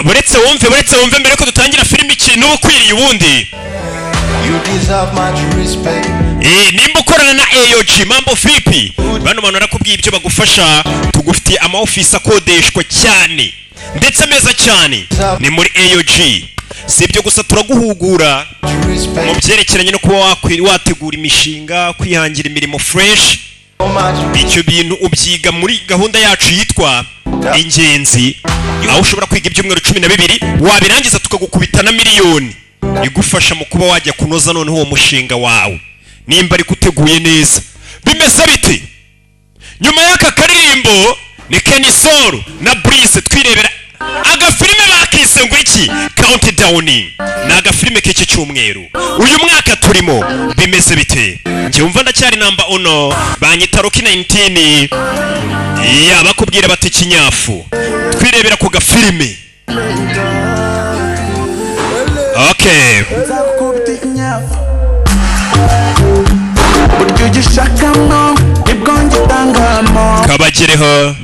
buretse wumve mbere ko dutangira filime ikintu ukwiriye ubundi. Nimba ukorana na AOG Mambo Vipi, bano bantu narakubwiye ibyo bagufasha. Tugufitiye ama office akodeshwa cyane ndetse meza cyane, ni muri AOG. Si ibyo gusa, turaguhugura mu byerekeranye no kuba wategura imishinga, kwihangira imirimo fresh. Icyo bintu ubyiga muri gahunda yacu yitwa Ingenzi, aho ushobora kwiga ibyumweru 12 wabirangiza tukagukubita na miliyoni igufasha mu kuba wajya kunoza noneho uwo mushinga wawe nimba ari kuteguye neza. Bimeze bite? Nyuma y'aka karirimbo ni Kenny Soul na Breeze twirebera agafilime bakise ngo iki Countdown. Ni agafilime k'iki cyumweru uyu mwaka turimo. Bimeze bite? Njye umva ndacyari namba ono, banyita Rocky 19 bakubwira bati kinyafu. Twirebera ku gafilime. Okay. Kabagireho.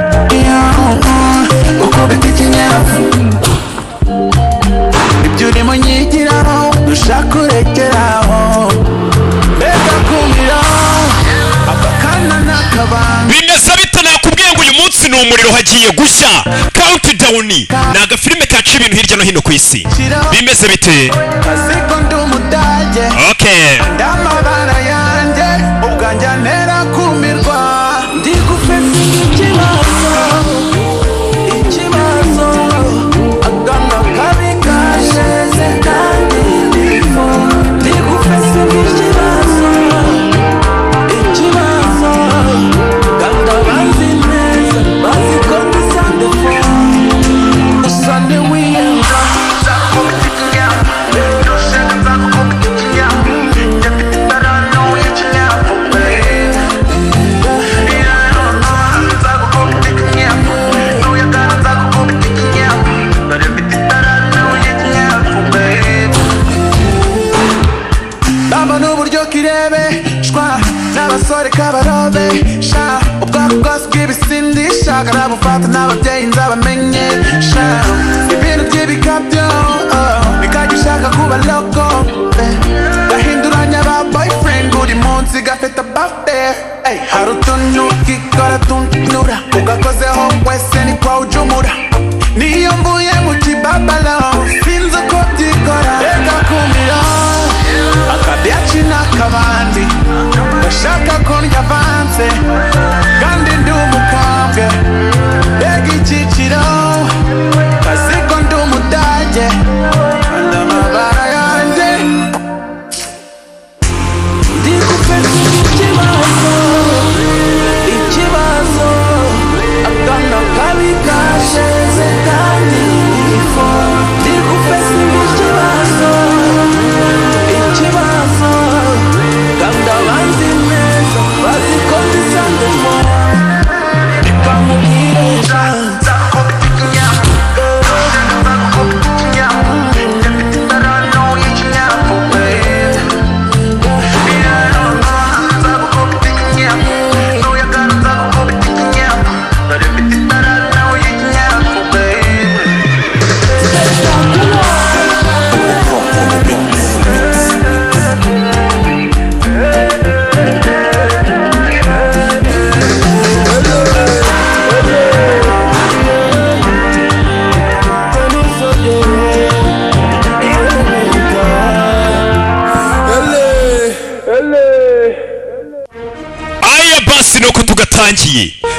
Bimeze bite? Nakubwiye ngo uyu munsi ni umuriro hagiye gushya. Countdown ni agafilime kaca ibintu hirya no hino ku isi. Bimeze bite? Okay.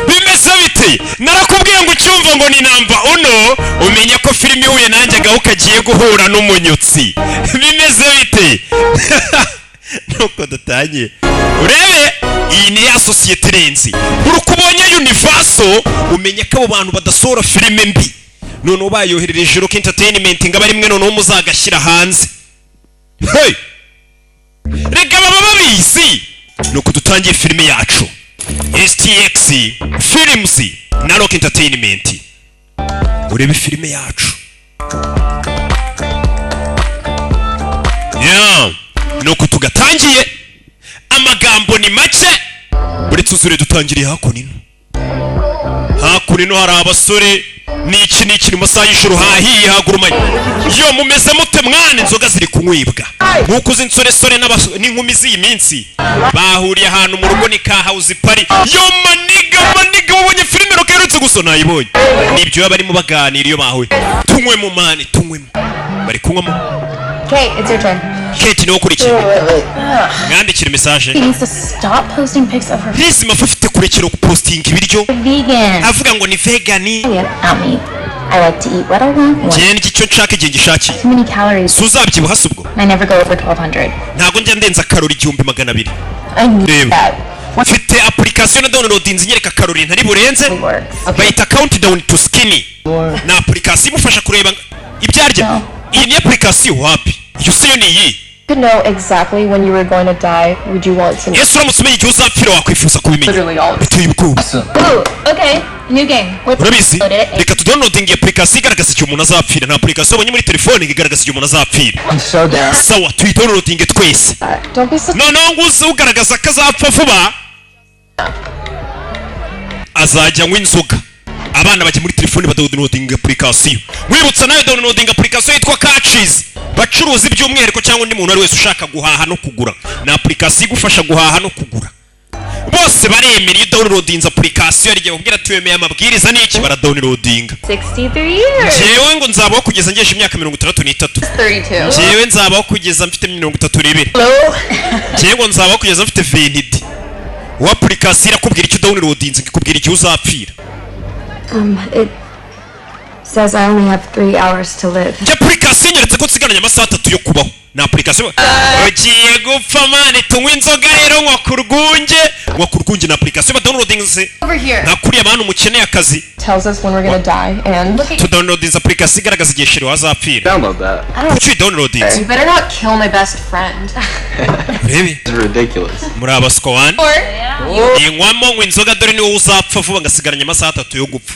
Bimeze bite? Narakubwiye ngo ucyumva ngo ni namba uno, umenya ko filime huye nanjye agaho kagiye guhura n'umunyutsi. Bimeze bite? Nuko dutangiye. Urebe, iyi ni ya societe renzi. Urukubonye Universal, umenya ko abo bantu badasohora filime mbi. None ubayoherereje Rock Entertainment ngo abarimwe none muzagashyira hanze. Hey! Rega baba babizi. Nuko dutangiye filime yacu. STX Films na Rock Entertainment. Urebe filime yacu. Nuko tugatangiye. Amagambo ni make. Uretse uzure dutangiriye hakunino. hakurino hari abasore n'iki mu masaha y'ijoro hahiye hagurumanye yo mumeze mute mwana inzoga ziri kunywibwa nkuko uzi insoresore n'inkumi z'iyi minsi bahuriye ahantu mu rugo ni ka house party yo maniga wabonye filime rokerutse gusa nayibonye nibyo barimo baganira iyo bahuye tunywe mu mani tunywemo bari kunywamo. Kate, it's your turn. Kate niwo kurikiye mwandikira message He needs to stop posting pics of her Hisi mafufite kurekera guposting ibiryo vegan. avuga ngo ni vegani. Not me. I like to eat what I want. Jye n'icyo nshaka igihe gishakiye. Too many calories. Suzabyibuha subwo. I never go over 1200. Ntago njya ndenza kalori 1200. I need that. Mfite application na downloadinze nyereka kalori ntari burenze. Bayita countdown to skinny. Na application imufasha kureba ibyarya. Iyi ni application wapi? You see ni iyi. To know exactly when you were going to die, would you want to know? Yesu uramutse umenye igihe uzapfira wakwifuza kubimenya. Literally all. Biteye ubwoba. Ooh, okay. New game. Urabizi reka tudownloading application igaragaza igihe umuntu azapfira na application ubonye muri telefone igaragaza igihe umuntu azapfira. Sawa tuyidownloading twese. Don't be so. Noneho nguze ugaragaza ko azapfa vuba azajya anywa inzoga abana bajya muri telefone badownloading application wibutsa nayo downloading application yitwa Catches bacuruza iby'umwihariko cyangwa undi muntu ari wese ushaka guhaha no kugura na application igufasha guhaha no kugura bose baremera iyo downloading application arigiye kubwira tuyemeye amabwiriza n'iki bara downloading 63 years. jewe ngo nzabaho kugeza ngeje imyaka 33 32. jewe nzabaho kugeza mfite 32 Hello? jewe ngo nzabaho kugeza mfite 20 wa application irakubwira icyo downloading ikubwira igihe uzapfira. It says I only have 3 hours to live. Iyo application nyeretse ko nsigaranye amasaha 3 yo kubaho na application ugiye gupfa mani tunywa inzoga rero nkwa kurwunge na application ba downloading se Over here. nakuriye abantu mukeneye akazi Tells us when we're going to die and... to downloading application igaragaza igihe shiri wazapfira. Download that. Kuki downloading You better not kill my best friend. rebe It's ridiculous. muri abasiko wan Or... inywamo ngo inzoga dore niwo uzapfa vuba ngasigaranye amasaha 3 yo gupfa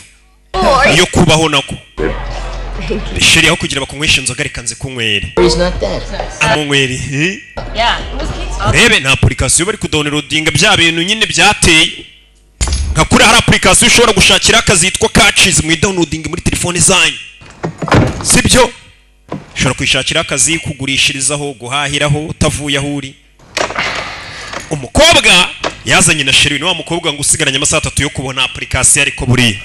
iyo kubaho nako shiri aho kugira bakunywesha inzoga reka nze kunywere He's not dead. amunywere Yeah. rebe na application bari kudownloadinga bya bintu nyine byateye nka kuri hari application ushobora gushakira akazi yitwa Catches mu downloading muri telefone zanyu sibyo ushobora kwishakira akazi kugurishirizaho guhahiraho utavuye aho uri. Umukobwa yazanye na sheri ni wa mukobwa ngo usigaranye amasaha 3 yo kubona application ariko buri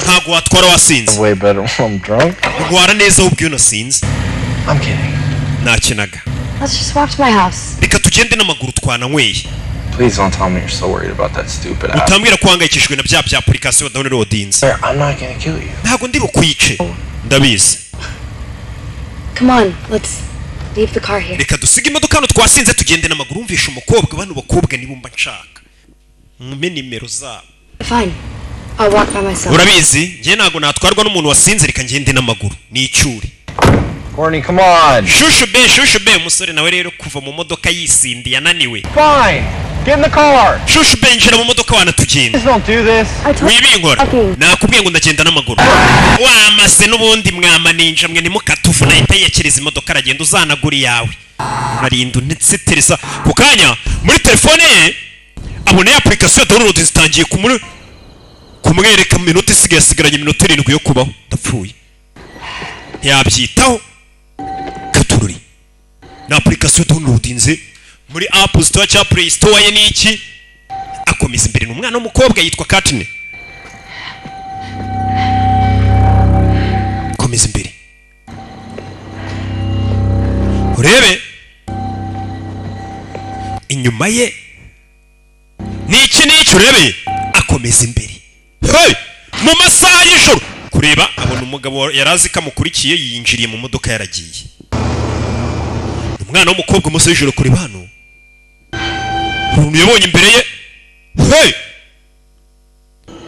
ntago watwara wasinze Way better when I'm drunk. ugwara neza ubwiye unasinze I'm kidding. nakinaga Let's just walk to my house. reka tugende n'amaguru twananyweye. Please don't tell me you're so worried about that stupid app. utambwira ko uhangayikishijwe na bya application downloadinze. Sir, I'm not gonna kill you. ntago ndi bukwice ndabizi. Come on, let's leave the car here. reka dusige imodoka hano twasinze tugende n'amaguru umvisha umukobwa bano bakobwa nibo mba nshaka mpe nimero zabo. Fine. I'll walk by myself. urabizi njye ntago natwarwa n'umuntu wasinze reka ngende n'amaguru ni icyuri. Courtney, come on. shushu be umusore nawe rero kuva mu modoka yisindiye yananiwe. Fine. Get in the car. shushu be njira mu modoka wanatugenda Please don't do this. wibinkora Okay. nakubwiye ngo ndagenda n'amaguru wamase n'ubundi mwama ninja mwe nimukatuvu nahita yiyakiriza imodoka aragenda uzanagura iyawe narinda unitsetereza ku kanya muri telefone ye abona ya application ya download zitangiye kumwereka minota isigaye asigaranye minota 7 yo kubaho ndapfuye yabyitaho katururi na application downloadinze muri App Store cyangwa Play Store ye niki akomeza imbere n'umwana w'umukobwa yitwa Katine komeza imbere urebe inyuma ye niki urebe akomeza imbere hey! mu masaha y'ijoro kureba abona umugabo yarazi kamukurikiye yinjiriye mu modoka yaragiye. Umwana w'umukobwa umunsi w'ijoro kureba hano umuntu yabonye imbere ye hey!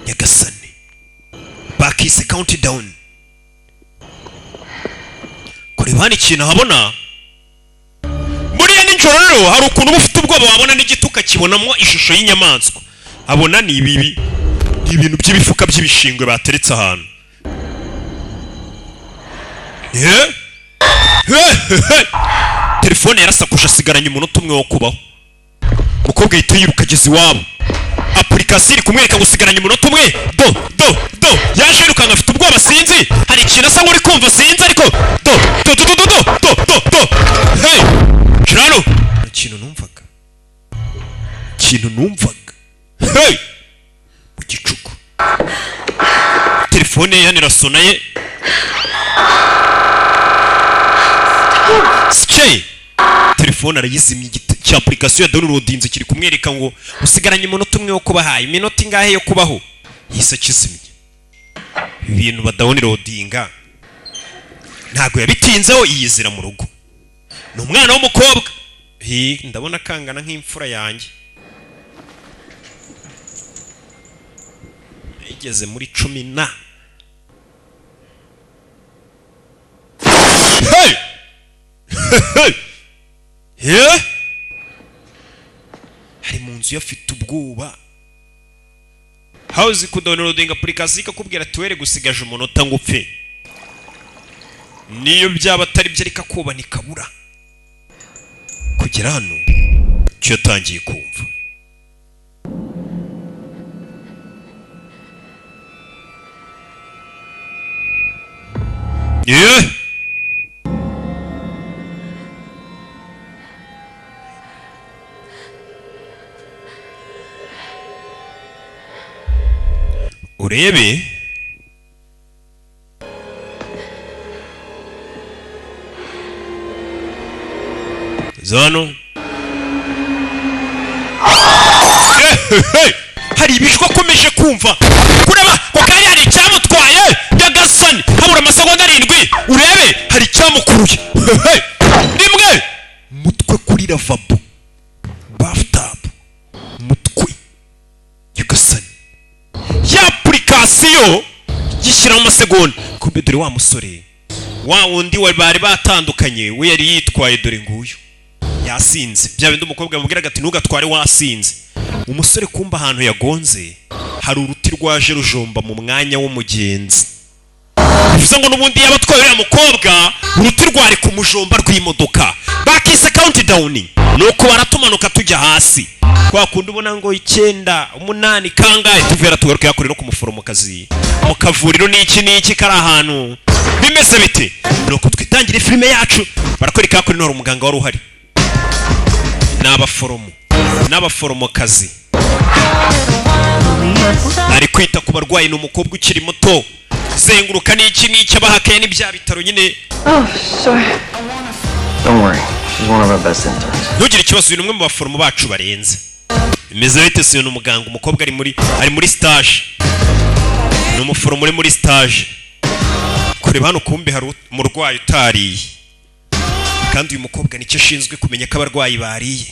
Nyagasani bakise countdown kureba hano ikintu habona buriya nijoro rero hari ukuntu ufite ubwoba wabona n'igituka kibonamo ishusho y'inyamaswa abona ni ibibi ibintu by'ibifuka by'ibishingwe bateretse ahantu. telefone yarasakuje asigaranye umunota umwe wo kubaho umukobwa yahita yiruka ageze iwabo application iri kumwereka gusigaranya umunota umwe do yaje yirukanka afite ubwoba sinzi hari ikintu asa nk'uri kumva sinzi ariko do hey kirano ikintu numvaga hey mu gicuku telefone ye yanirasona ye Skye telefone arayizimya cya application ya downloadinze kiri kumwereka ngo usigaranye umunota umwe wo kubahaye iminota ingahe yo kubaho yise kizimya ibintu badawunirodinga ntago yabitinzeho yizira mu rugo ni umwana w'umukobwa ndabona kangana nk'imfura yanjye igeze muri 10 hey hari mu nzu yafite ubwoba hawuzi kudownloadinga application ikakubwira tuwere gusigaje umunota ngo upfe niyo byaba atari byo ariko kuba nikabura kugera hano cyo yatangiye kumva urebe zano hari ibijwa akomeje kumva kureba ko kandi hari icyamutwaye nyagasani habura amasegonda 7 urebe hari icyamukuruye rimwe mutwe kuri lavabo bathtub mutwe nyagasani ya application gishyira mu masegonda kumbe dore wa musore wa wundi bari batandukanye we yari yitwaye dore nguyu yasinze bya bindi umukobwa amubwira ati ntugatware wasinze umusore kumba ahantu yagonze hari uruti rwaje rujomba mu mwanya w'umugenzi bivuze ngo nubundi yabatwaye uriya mukobwa uruti rwari ku mujomba rw'imodoka bakise countdown nuko baratumanuka tujya hasi kwa kundi ubona ngo 9 8 kangahe tuvera tugaruka yakore no ku muforomokazi mu kavuriro n'iki kari ahantu bimeze bite nuko twitangire filime yacu barakwereka yakore no umuganga wari uhari n'abaforomokazi ari kwita ku barwayi n'umukobwa ukiri muto zenguruka n'iki abahakaye n'ibya bitaro nyine Don't worry, she's one of our best interns. ntugire ikibazo uyu umwe mu baforomo bacu barenze imeze bite se n'umuganga umukobwa ari muri stage n'umuforomo uri muri stage kureba hano kumbe hari umurwayi utariye kandi uyu mukobwa nicyo ashinzwe kumenya ko abarwayi bariye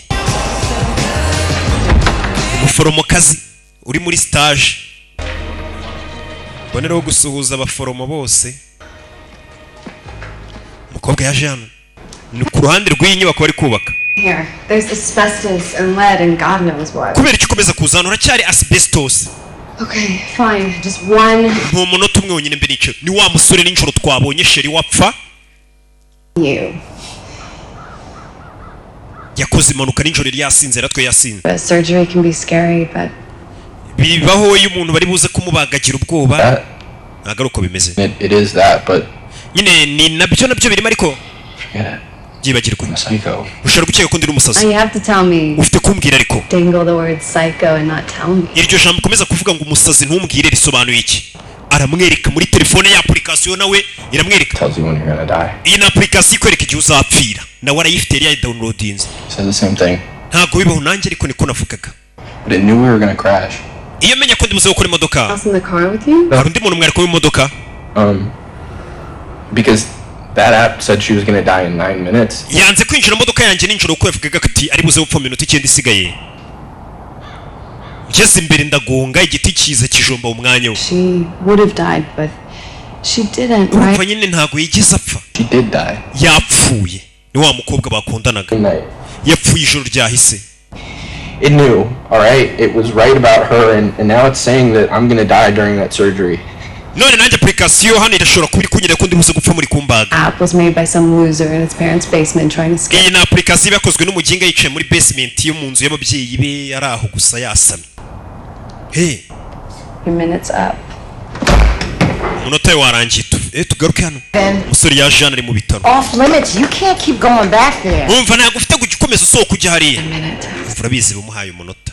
umuforomokazi uri muri stage bonero gusuhuza abaforomo bose umukobwa yaje hano ni ku ruhande rw'inyubako bari kubaka Here, there's asbestos and lead and God knows what. kubera icyo ukomeza kuzanura cyari asbestos Okay, fine. Just one. Ntumunota umwe wonyine mbere icyo ni wa musore n'injoro twabonye sheri wapfa You. yakoze impanuka n'injoro yasinze ratwe yasinze But surgery can be scary, but bibaho iyo umuntu bari buze kumubagagira ubwoba ntabwo ari uko bimeze It is that, but nyine ni nabyo birimo ariko forget it. byibagirwa I'm a psycho. ushobora gukeka ko ndi n'umusazi you have to tell me. ufite kumbwira ariko Dangle the word psycho and not tell me. iryo jambo ukomeza kuvuga ngo umusazi ntumbwire risobanuye iki aramwereka muri telefone ya application nawe iramwereka Tells you when you're gonna die. iyi ni application ikwereka igihe uzapfira nawe arayifite yari yayidownloadinze Says the same thing. ntabwo bibaho nanjye ariko niko navugaga But it knew we were gonna crash. iyo menya ko ndi muze gukora imodoka Else in the car with you? hari undi muntu mwari kuba imodoka Because that app said she was gonna die in 9 minutes. yanze kwinjira mu modoka yanjye nijoro kuko yavugaga ati ari buze gupfa minota 9 isigaye ngeze imbere ndagonga igiti cyiza kijomba umwanya we She would have died, but she didn't, urumva right? nyine ntabwo yigeze apfa She did die. yapfuye ni wa mukobwa bakundanaga Midnight. yapfuye ijoro ryahise It knew, alright? It was right about her, and now it's saying that I'm gonna die during that surgery. none nanjye application hano irashobora kuba iri kunyereka ko ndi buze gupfa muri kumbaga App was made by some loser in his parents' basement trying to scare. iyi ni application yakozwe n'umuginga yicaye muri basement yo mu nzu y'ababyeyi be ari aho gusa yasamye Hey, Your minute's up. umunota warangiye tugaruke hano. Umusore yaje hano ari mu bitaro. Off limits. You can't keep going back there. Umva ntabwo ufite gukomeza usohoka ujya hariya. Minute. Urabizi bumuhaye umunota.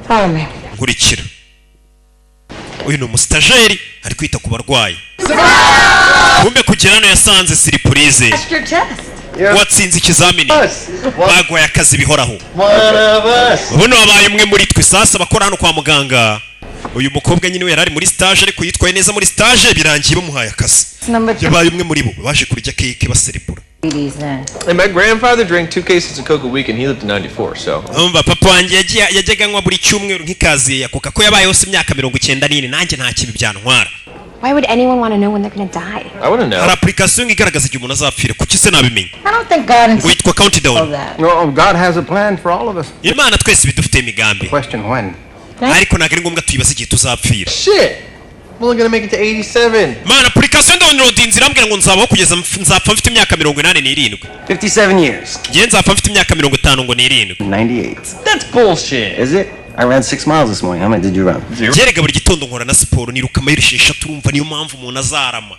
Follow me. Nkurikira. Uyu ni umustajeri ari kwita ku barwayi. Kumbe kugera hano yasanze surprise. That's your test. Watsinze ikizamini. Bagwaye akazi bihoraho. Ubuno wabaye umwe muri twe sasa bakora hano kwa muganga. Uyu mukobwa nyine we yarari muri stage ariko yitwaye neza muri stage birangiye bamuhaye akazi. Yabaye umwe muri bo baje kurya cake baserebura. And my grandfather drank 2 cases of Coke a week and he lived to 94, so. Umva papa wanjye yajyaga anywa buri cyumweru nk'ikazi ya Coca ko yabaye hose imyaka 94 nanjye nta kibi byantwara. Why would anyone want to know when they're gonna die? I want to know. Hari application igaragaza igihe umuntu azapfira kuki se nabimenya. I don't think God Witwa countdown. No, God has a plan for all of us. Imana twese bidufite imigambi. Question when? Ariko ntabwo ari ngombwa tuyibaze igihe tuzapfira. Shit! I'm only gonna make it to 87. Mana application downloading irambwira ngo nzabaho kugeza nzapfa mfite imyaka 87. 57 years. Ngiye nzapfa mfite imyaka 50 ngo 7. 98. That's bullshit. Is it? I ran 6 miles this morning. How many did you run? Jerega buri gitondo nkora na siporo niruka mayiro 6 urumva niyo mpamvu umuntu azarama.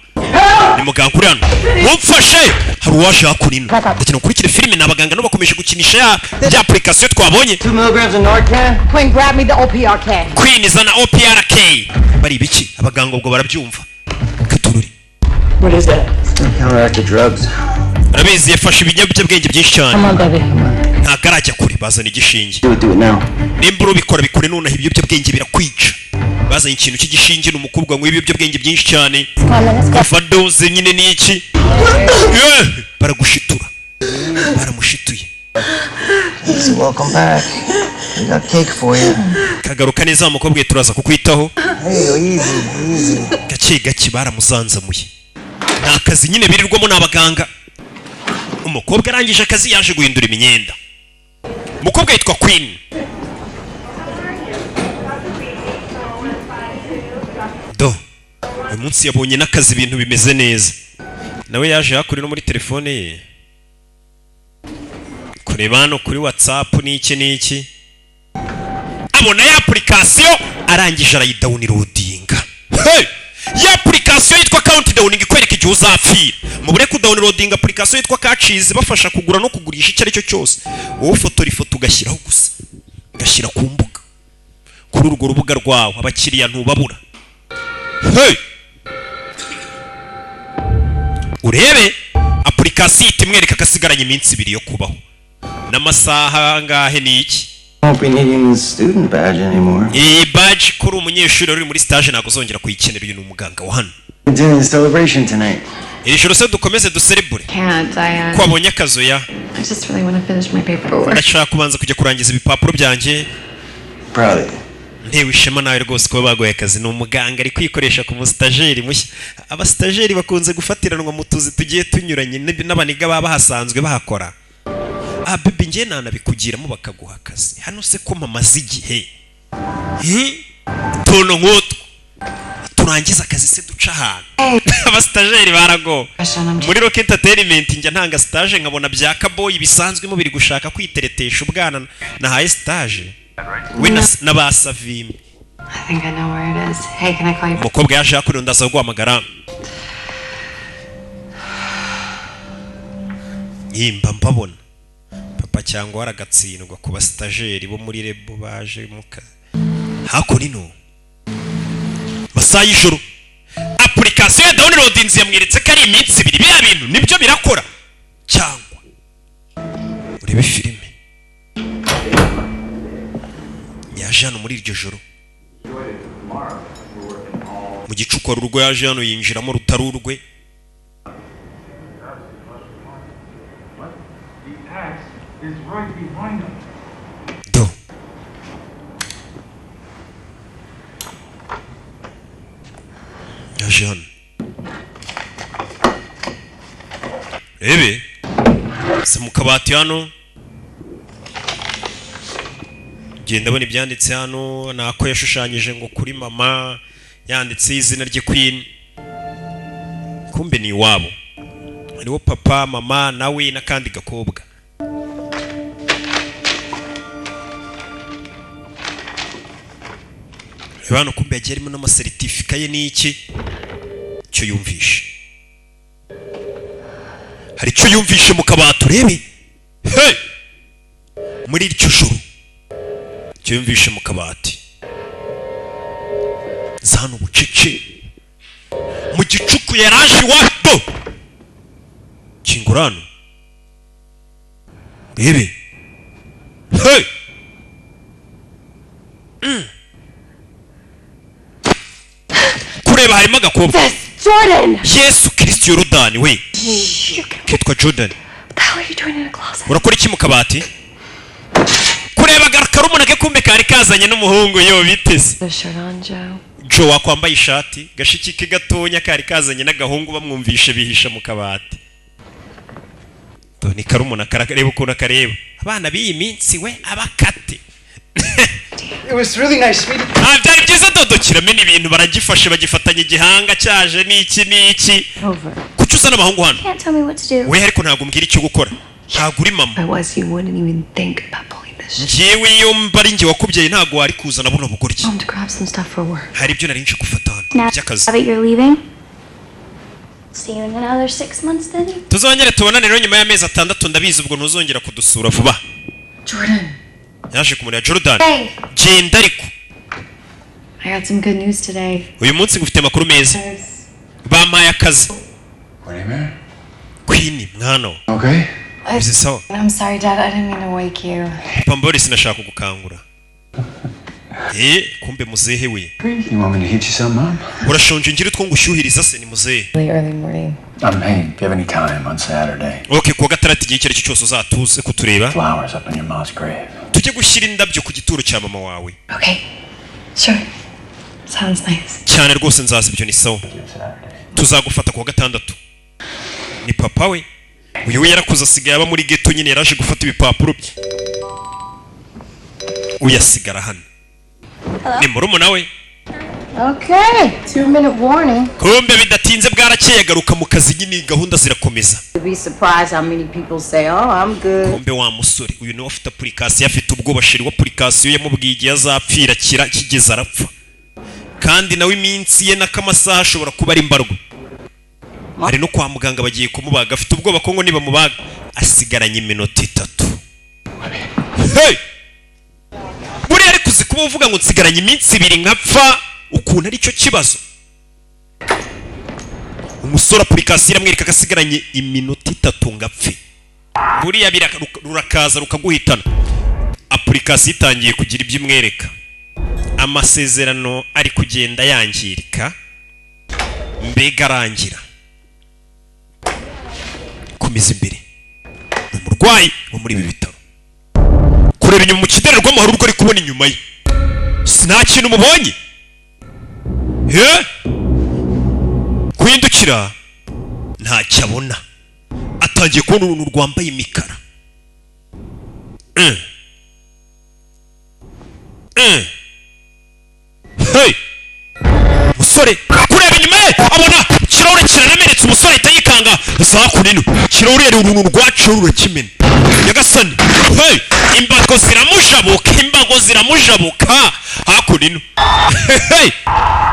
Ni muganga uri hano. Wumfashe hari uwaje hakurino. Ndakina kurikira filime n'abaganga no bakomeje gukinisha ya application twabonye. 2 milligrams of Narcan? Quinn, grab me the OPRK. Queen izana OPRK. Bari biki abaganga ubwo barabyumva. Katururi. What is that? Counteractive drugs. Arabizi yafashe ibinyabwenge byinshi cyane. Come on, baby. Ntabwo arajya kure bazana igishinge. Do it now. Nimba urubikora bikore nonaho ibiyobyabwenge birakwica. Bazanye ikintu cy'igishinge n'umukobwa ngo ibiyobyabwenge byinshi cyane. Kuva doze nyine n'iki. Baragushitura. Baramushituye. So welcome back. We got cake for you. Kagaruka neza umukobwa turaza kukwitaho. Hey, easy. Gake gake baramuzanzamuye. Nta kazi nyine birirwamo n'abaganga. Umukobwa arangije akazi yaje guhindura imyenda. Umukobwa yitwa Queen. Uyu munsi yabonye n'akazi ibintu bimeze neza. Nawe yaje hakuri no muri telefone ye. Kureba hano kuri WhatsApp n'iki. Abona ya application arangije arayidownloadinga. Hey! Ya application yitwa countdown ikwereka igihe uzapfira. Mubure ku downloading application yitwa Catchies bafasha kugura no kugurisha icyo ari cyo cyose. Wowe fotora ifoto ugashyiraho gusa. Gashyira ku mbuga. Kuri urwo rubuga rwawe abakiriya ntubabura. Hey! Urebe application itimwereka kasigaranye iminsi 2 yo kubaho. N'amasaha ngahe niki? Won't be needing the student badge anymore. Badge kuri umunyeshuri uri muri stage nako zongera kuyikenera uyu n'umuganga wa hano. Doing a celebration tonight. Iri joro se dukomeze duserebure. Can't. Ko abonye akazo ya. I just really want to finish my paperwork. Ndashaka kubanza kujya kurangiza ibipapuro byanjye. Proud of you. Ntewe ishema nawe rwose kuba bagoye akazi n'umuganga ari kwikoresha ku mustajeri mushya. Abastajeri bakunze gufatiranwa mu tuzi tugiye tunyuranye n'abaniga baba hasanzwe bahakora. Bibi ngiye nanabikugiramo bakaguha akazi. Hano se ko mama zigihe. Tono nkotwo. Turangiza akazi se duca ahantu. Abastajeri barago. Muri Rock Entertainment njya ntanga stage nkabona bya kaboyi bisanzwe mu biri gushaka kwiteretesha ubwana na high stage. We na basavimi. I think I know where it is. Hey, can I call you? Umukobwa yaje hakuri ndaza guhamagara. Yimba mbabona. Papa cyangwa waragatsindwa ku bastajeri bo muri Rebo baje muka. Hakuri no. Masaha y'ijoro. Application ya downloading yamweretse ko ari iminsi 2 bya bintu nibyo birakora. Cyangwa urebe filime. Yaje hano muri iryo joro. Mu gicuko rugo yaje hano yinjiramo rutarurwe. Yaje hano. Ebe. Se mu kabati hano. Genda bona ibyanditse hano nako yashushanyije ngo kuri mama yanditse izina rye Queen. Kumbe ni wabo. Hariho papa, mama nawe nakandi gakobwa. abantu kumbe yagiye arimo n'amasertifika ye n'iki cyo yumvishe hari icyo yumvishe mu kabati urebe hey! muri iryo joro icyo yumvishe mu kabati zana ubucece mu gicuku yaraje iwato kingurano urebe hey! kureba harimo agakobwa Jordan! Yesu Kristo Yorodani we kitwa Jordan What the hell are you doing in a closet? urakora iki mu kabati kureba karumuna ke kumbe kari kazanye n'umuhungu yo biteze The shirt on, Joe. Joe wakwambaye ishati gashiki ke gatonya kari kazanye n'agahungu bamwumvishe bihisha mu kabati ni karumuna karareba ukuntu kareba abana b'iyi minsi we abakate It was really nice meeting you. byari byiza dodokira meni ibintu baragifashe bagifatanya igihanga cyaje n'iki Over. kuki uzana abahungu hano Can't tell me what to do. we ariko ntabwo mbwira icyo gukora ntabwo uri mama If I was, you wouldn't even think about pulling this shit. njyewe iyo mba ari njye wakubyaye ntabwo wari kuzana buno bugoryi Home to grab some stuff for work. hari ibyo nari nje gufata hano Now by'akazi that you're leaving, see you in another 6 months then. tuzongere tubonane rero nyuma y'amezi 6 ndabizi ubwo ntuzongera kudusura vuba Jordan. yaje kumureba Jordan Hey, genda ariko I got some good news today. uyu munsi ngufite amakuru meza bampaye akazi What do you mean? Queen mwana we Okay. bize sawa I'm sorry, Dad. I didn't mean to wake you. papa Boris nashaka kugukangura kumbe muzehe we You want me to heat you some, Mom? urashonje ngira utwo ngushyuhiriza se ni muzehe Really early morning. Hey, if you have any time on Saturday, okay kuwa gatandatu igihe icyo ari cyo cyose uzatuze kutureba flowers up in your mom's grave. tujye gushyira indabyo ku gituro cya mama wawe Okay. Sure. Sounds nice. cyane rwose nzaza ibyo ni sawa tuzagufata kuwa gatandatu ni papa we uyu we yarakuze asigaye aba muri ghetto nyine yaraje gufata ibipapuro bye uyasigara hano ni murumuna we Okay, 2-minute warning. kumbe bidatinze bwarakeye agaruka mu kazi nyine gahunda zirakomeza You'd be surprised how many people say, "Oh, I'm good." kumbe wa musore uyu niwe afite application afite ubwoba shiri wa application yamubwiye igihe azapfira kigeze arapfa kandi nawe iminsi ye n'akamasaha ashobora kuba ari mbarwa hari no kwa muganga bagiye kumubaga afite ubwoba ko ngo niba mubaga asigaranye iminota 3 hey buri ari kuzi kuba uvuga ngo nsigaranye iminsi 2 nkapfa ukuntu ari cyo kibazo umusore application iramwereka kasigaranye iminota 3 ngapfe buriya rurakaza rukaguhitana application itangiye kugira ibyo imwereka amasezerano ari kugenda yangirika mbega arangira komeza imbere umurwayi wo muri ibi bitaro kureba inyuma mu kidererwamo hari urwo ari kubona inyuma ye nta kintu mubonye guhindukira ntacyo abona atangiye kubona uruntu rwambaye imikara hey musore kureba inyuma ye abona ikirahure kiranamenetse umusore ahita yikanga za kunino ikirahure yari uruntu rwaciye rurakimena nyagasani hey imbago ziramujabuka hakunino hey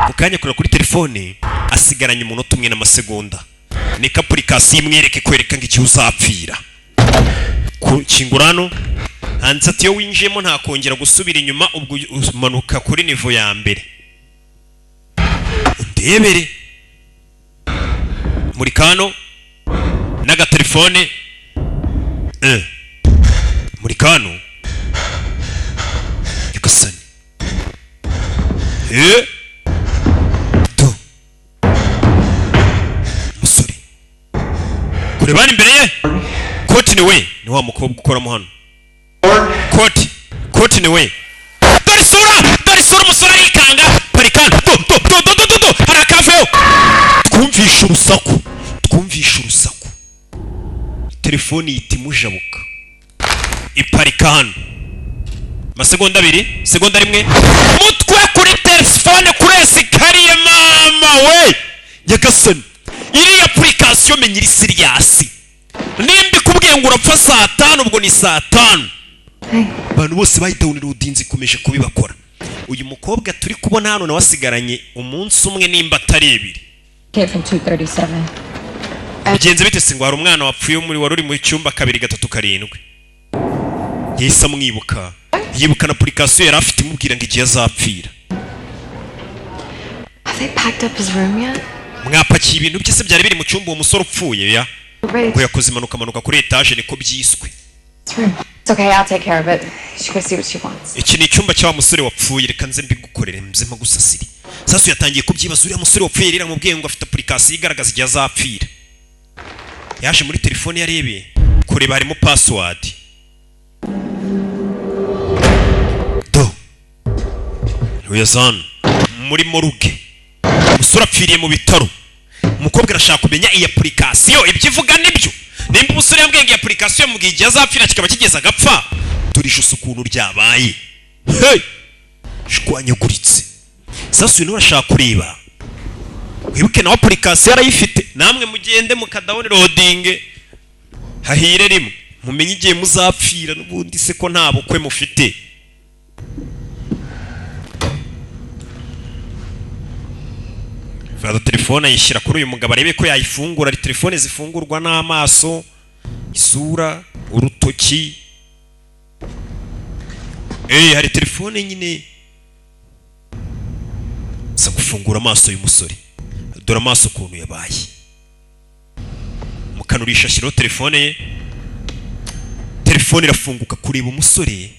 kukanya kura kuri telefone asigaranye umunota 1 n'amasegonda ni application imwereke kwereka ngo igihe uzapfira ku kingurano hanze ati yo winjiyemo nta kongera gusubira inyuma ubwo umanuka kuri nivo ya mbere ndebere muri kano naga telefone muri kano yakasani do musore kurebana imbere ye koti ni we ni wa mukobwa ukoramo hano koti ni we dore isura umusore arikanga parikana do hari akaveo twumvisha urusaku telefoni yita imujabuka iparika hano amasegonda 2 segonda 1 mutwe kuri telefone kuri esikariye mama we nyagasani iri application menya iri serious nimbi kubwiye ngo urapfa saa 5 ubwo ni saa 5 abantu bose bahita unira udinzi kumeje kubibakora uyu mukobwa turi kubona hano nawe asigaranye umunsi umwe nimba atari ibiri. Kid from 237. Bigenze bite se ngo hari umwana wapfuye muri wari uri mu cyumba 237. Yahise amwibuka. Yibuka na application yari afite imubwira ngo igihe azapfira. Have they packed up his room yet? Mwapakiye ibintu byose byari biri mu cyumba uwo musore upfuye ya. Ngo yakoze imanuka kuri etage niko byiswe. It's okay, I'll take care of it. She can see what she wants. Iki ni icyumba cy'wa musore wapfuye reka nze mbigukorere mzema gusasiri. Sasa yatangiye kubyibaza uriya musore wapfuye rira mubwiye ngo afite application igaragaza igihe azapfira. Yaje muri telefone yarebeye kureba harimo password. Uyazana muri moruge umusore apfiriye mu bitaro. Umukobwa arashaka kumenya iyi application ibyivuga nibyo. Nimba umusore yambwiye ngo iyi application mu gihe igihe azapfira kikaba kigeze agapfa turisha ukuntu ryabaye. Hey! Shwanyaguritse. Sasa uyu urashaka kureba. Wibuke na application yarayifite namwe mugende mukadownloading hahire rimwe mumenye igihe muzapfira n'ubundi se ko nta bukwe mufite. Fata telefone ayishyira kuri uyu mugabo arebe ko yayifungura. Ari telefone zifungurwa n'amaso, isura, urutoki. Hari telefone nyine sa gufungura amaso y'umusore. Dore amaso ukuntu yabaye. Mukanurisha ashyiraho telefone ye. Telefone irafunguka kureba umusore.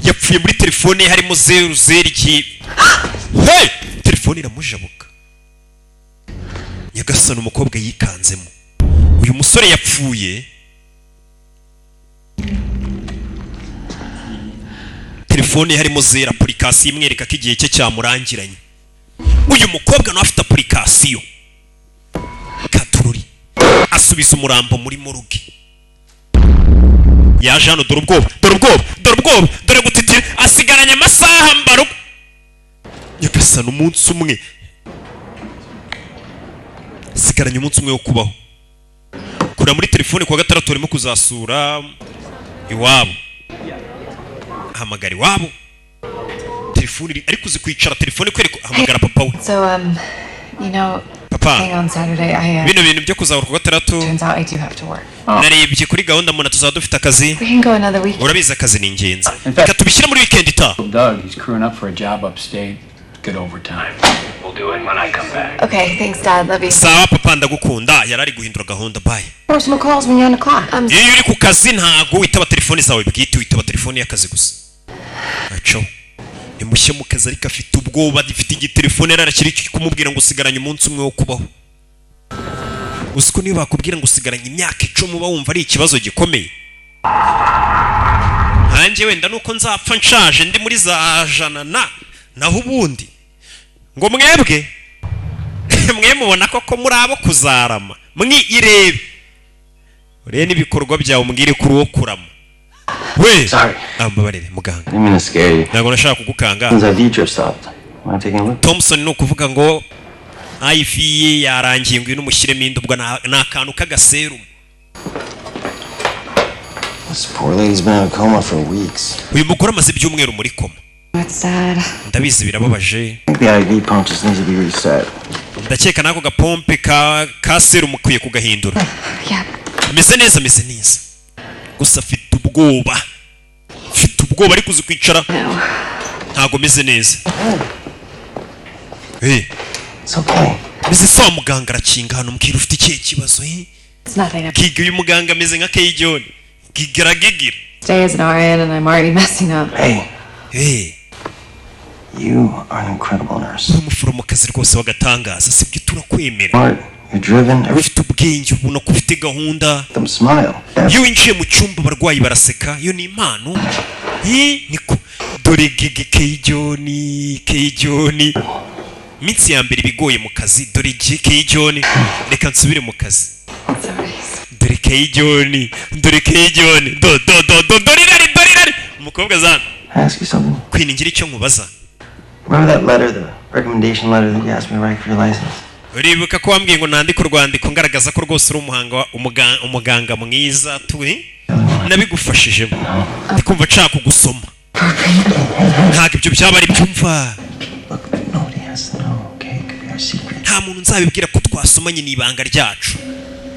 Yapfuye muri telefone harimo 00 Hey! Telefone iramujabuka. Nyagasana umukobwa yikanzemo. Uyu musore yapfuye. Telefone harimo 0 application imwereka ko igihe cye cyamurangiranye. Uyu mukobwa no afite application. Katururi. Asubiza umurambo muri moruge. Yaje hano dore ubwoba. Dore gutitira asigaranye amasaha mbaro. Nyagasana umunsi umwe. Sigaranye umunsi umwe wo kubaho. Kura muri telefone kwa gatandatu urimo kuzasura iwabo. Hamagara iwabo. Telefone ari kuzikwicara telefone kwereka hamagara papa we. So, you know, Papa. thing on Saturday, Bino bintu byo kuzahura kwa gatandatu. turns out I do have to work. Narebye kuri gahunda mbona tuzaba dufite akazi. We can go another week. Urabizi akazi ni ingenzi. Reka tubishyire muri weekend ita. Doug, he's crewing up for a job upstate. Good overtime. We'll do it when I come back. Okay, thanks, Dad. Love you. Sawa papa ndagukunda. Yarari guhindura gahunda bye. Personal calls when you're on the clock. Iyo uri ku kazi ntago witaba telefone zawe bwite witaba telefone y'akazi gusa. Acho. Nimushye mu kazi ariko afite ubwoba difite igitelefone ararakiri kumubwira ngo usigaranye umunsi umwe wo kubaho. Usiko niba bakubwira ngo usigaranye imyaka 10 uba wumva ari ikibazo gikomeye. Hanje wenda nuko nzapfa nshaje ndi muri za jana naho ubundi ngo mwebwe mwe mubona ko muri abo kuzarama mwirebe ure n'ibikorwa byawe umbwire kuri wo kurama we ambabarire muganga ntabwo nashaka kugukanga Thompson no kuvuga ngo IFE yarangiye ngo n'umushyiremo indubwa n'akantu k'agaserumu. This poor lady's been in a coma for weeks. Uyu mugore amaze ibyumweru muri koma. That's sad. Ndabizi birababaje. The IV pump just needs to be reset. Ndakeka nako gapompe ka serumu kuye kugahindura. Yeah. Ameze neza gusa afite ubwoba. Ari kuzi kwicara. Ntago meze neza. It's okay. Bizi sawa muganga arakinga hano mbwira ufite ikihe kibazo It's nothing. Kiga uyu muganga ameze nka Kayijoni. Gigiragigira. Stay as an RN and I'm already messing up. Hey. You are an incredible nurse. Umuforomokazi rwose wagatangaza sibyo turakwemera. Smart, you're driven. Ufite ubwenge ubona ko ufite gahunda. Them smile. Iyo winjiye mu cyumba abarwayi baraseka iyo ni impano. Niko dore Kayijoni. Minsi ya mbere bigoye mu kazi dore Kayijoni reka nsubire mu kazi. Dore Kayijoni. Dorari. Umukobwa zana. Ask you something. Kwiningira icyo nkubaza. Remember that letter, the recommendation letter that you asked me to write for your license? Uribuka ko wambwiye ngo nandike urwandiko ngaragaza ko rwose uri umuganga mwiza tuwe nabigufashijemo. Ndikumva nshaka kugusoma. ntabwo ibyo byaba ari byumva. Look, nobody has to know, okay? It could be our secret. nta muntu nzabibwira ko twasomanye ni ibanga ryacu.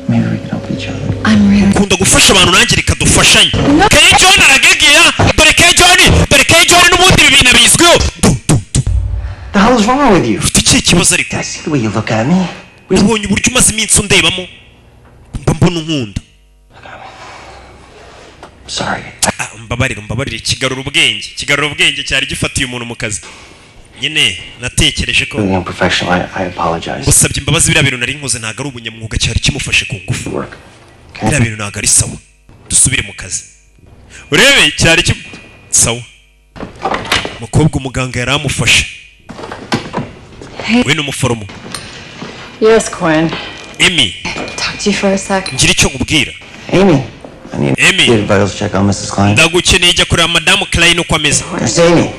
Maybe we can help each other. I'm really. Ukunda gufasha abantu nanjye reka dufashanye. Kay John aragegeya, dore Kay John n'ubundi ibi bintu bizwiho. The hell is wrong with you? Ufite ikihe kibazo ariko? I see the way you look at me. Ubonye uburyo umaze iminsi undebamo mba mbona unkunda. Sorry. Mbabarire kigarura ubwenge cyari gifatiye umuntu mu kazi. Nyine natekereje ko Being unprofessional, I apologize. ngusabye imbabazi biriya bintu nari nkoze ntabwo ari ubunyamwuga cyari kimufashe ku ngufu. Work. Biriya bintu ntabwo ari sawa. Dusubire mu kazi. Urebe cyari sawa. Mukobwa umuganga yari amufashe. We n'umuforomo. Yes, Quinn. Amy, Talk to you for a sec. ngira icyo nkubwira. Amy. I need Amy. to vitals check on Mrs. Klein. Ndagukeneye jya kureba Madamu Klein uko ameze. That's Amy.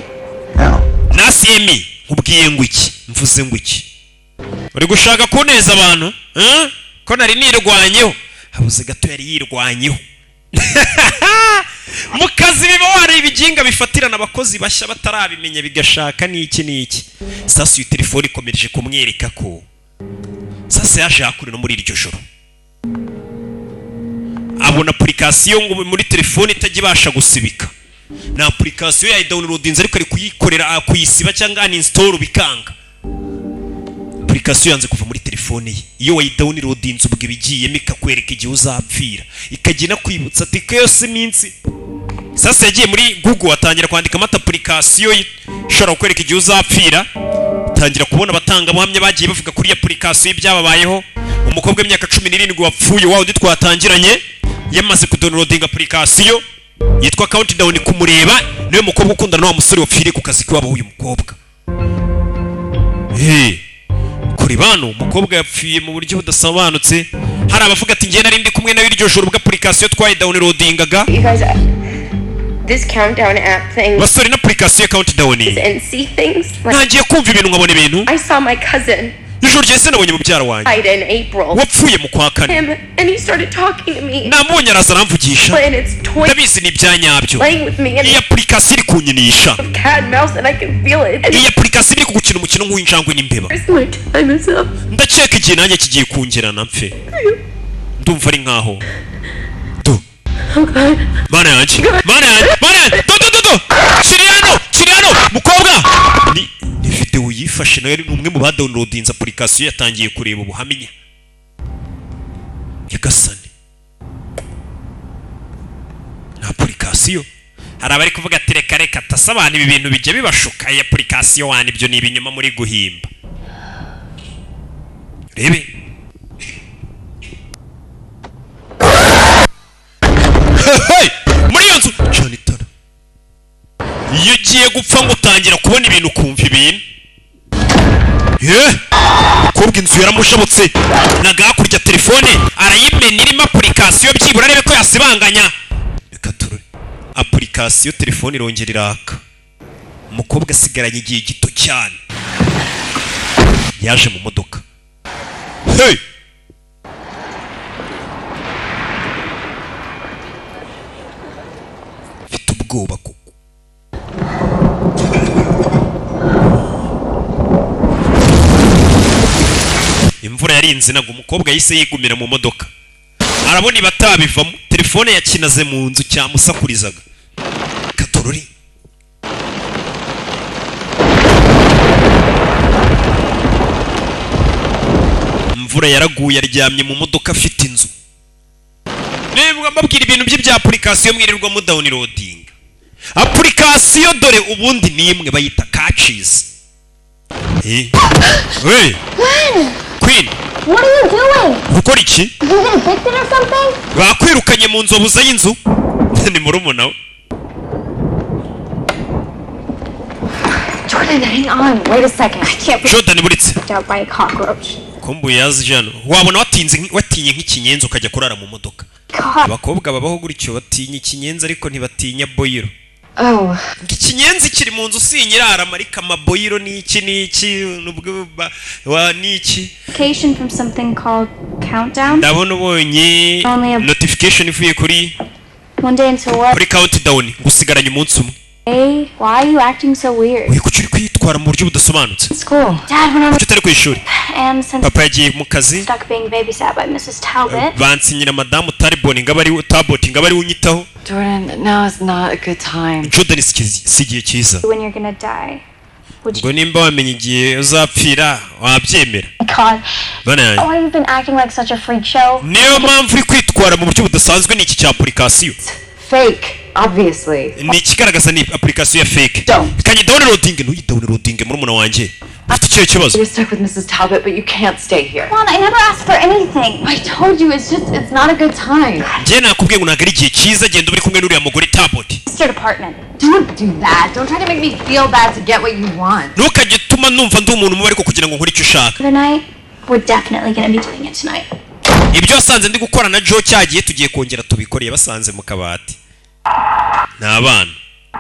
Now. Nasi Amy, nkubwiye ngo iki? Mvuze ngo iki? Uri gushaka kuneza abantu? Ko nari nirwanyeho. Habuze gato yari yirwanyeho. Mu kazi biba wari ibiginga bifatirana abakozi bashya batarabimenya bigashaka n'iki. Sasa iyo telefone ikomereje kumwereka ko sasa yaje hakurino muri iryo joro. Abona application ngo muri telefone itajibasha gusibika. Na application ya downloadinze ariko ari kuyikorera kuyisiba cyangwa uninstall bikanga. Application yanze kuva muri telefone ye. Iyo wayidownloadinze ubwo bigiyemo ikakwereka igihe uzapfira. Ikagina kwibutsa ati ko yose minsi. Sasa yagiye muri Google atangira kwandika mata application ishobora kwereka igihe uzapfira. Tangira kubona batanga buhamya bagiye bavuga kuri application y'ibyababayeho. Umukobwa w'imyaka 17 wapfuye wa undi twatangiranye yamaze kudownloading application yitwa Countdown kumureba niwe mukobwa ukundana n'uwo musore wapfiriye ku kazi kwabo uyu mukobwa. Kuri bano umukobwa yapfiye mu buryo budasobanutse. Hari abavuga ati ngiye nari ndi kumwe na iryo joro ubwo application twaye downloadingaga. You guys, this countdown app thing Basore na application Countdown. and see things. Like, Ntagiye kumva ibintu nkabona ibintu. I saw my cousin Ijoro ryese nabonye mubyara wanjye. died in April. Wapfuye mu kwa kane. Him, and he started talking to me. Namubonye araza aramvugisha. And it's toy Ndabizi ni byanyabyo. playing with me and Iyi application iri kunyinisha. cat and mouse and I can feel it. And Iyi application iri kugukina umukino nk'uw'injangwe n'imbeba. my time is up. Ndakeka igihe nanjye kigiye kungerana mpfe. Ndumva ari nkaho. Mana yanjye. Do. Chiriano, mukobwa. Ni video yifashe nayo umwe mu badownloadinze application yatangiye kureba ubuhamya. Yagasane. Na application. Hari abari kuvuga ati reka tasabana ibi bintu bijye bibashuka iyi application wani ibyo ni ibinyoma muri guhimba. Rebe. Muri iyo nzu cyane itara. Iyo ugiye gupfa ngo utangira kubona ibintu ukumva ibintu. Mukobwa inzu yaramushabutse. Naga hakurya telefone arayimena irimo application byibura arebe ko yasibanganya. Reka turore. Application telefone irongera iraka. Umukobwa asigaranye igihe gito cyane. Yaje mu modoka. Mfite ubwoba koko. Imvura yarinze nago umukobwa yise yigumira mu modoka. Arabona ibatabivamo. Telefone yakinaze mu nzu cyamusakurizaga. Katorori. Imvura yaraguye aryamye mu modoka afite inzu. Nibwo mbabwira ibintu bya application mwirirwa mu downloading. Application dore ubundi ni imwe bayita Catches. Queen. What are you doing? Ukora iki? You get addicted or something? Bakwirukanye mu nzu buza y'inzu. Ni murumuna we. Jordan, hang on. Wait a second. I can't be Jordan buritse. out by a cockroach. Kumbu yazi jano. Wabona watinye nk'ikinyenzi ukajya kurara mu modoka. God. Abakobwa babaho gutyo batinya ikinyenzi ariko ntibatinya boyiro. Oh. Ikinyenzi kiri mu nzu sinyirara marika amaboyiro n'iki nubwo wa n'iki. Notification from something called Countdown. Ndabona ubonye notification ivuye kuri One day until what? kuri Countdown gusigaranye umunsi umwe. Hey, why are you acting so weird? Uyu kuki uri kwitwara mu buryo budasobanutse? School. Dad, when I'm Kuki utari ku ishuri? and since Papa yagiye mu kazi. stuck being babysat by Mrs. Talbot. Bansinyira madamu Talbot ngabari unyitaho. Jordan, now is not a good time. Jordan si igihe cyiza. When you're gonna die. Would you? Ngo nimba wamenye igihe uzapfira wabyemera. God. Bana yanjye. Why have you been acting like such a freak show? Niyo mpamvu uri kwitwara mu buryo budasanzwe n'iki cya application. Fake, obviously. Ni ikigaragaza ni application ya fake. Don't. Kanye downloading muri umuntu wanjye. Ufite icyo kibazo. You're stuck with Mrs. Talbot, but you can't stay here. Come on, I never asked for anything. I told you, it's not a good time. Njye nakubwiye ngo ntabwo ari igihe cyiza genda uri kumwe n'uriya mugore Talbot. Sister apartment. Don't do that. Don't try to make me feel bad to get what you want. Ntukajye utuma numva ndi umuntu mubi ariko kugira ngo nkore icyo ushaka. The night, we're definitely gonna be doing it tonight. Ibyo wasanze ndi gukora na Joe cyagiye tugiye kongera tubikoreye basanze mu kabati. N'abana.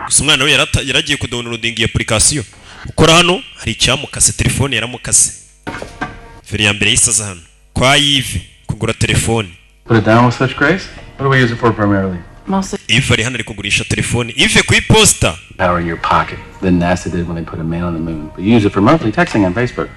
Gusa umwana we yaragiye kudownloading iyi application. Ukora hano hari icyamukase telefone yaramukase. Feri ya mbere yisaza hano. Kwa Yves kugura telefone. Put it down with such grace? What do we use it for primarily? Mostly. Yves ari hano ari kugurisha telefone. Yves ku iposta. Power in your pocket. Then NASA did when they put a man on the moon. But you use it for monthly texting on Facebook.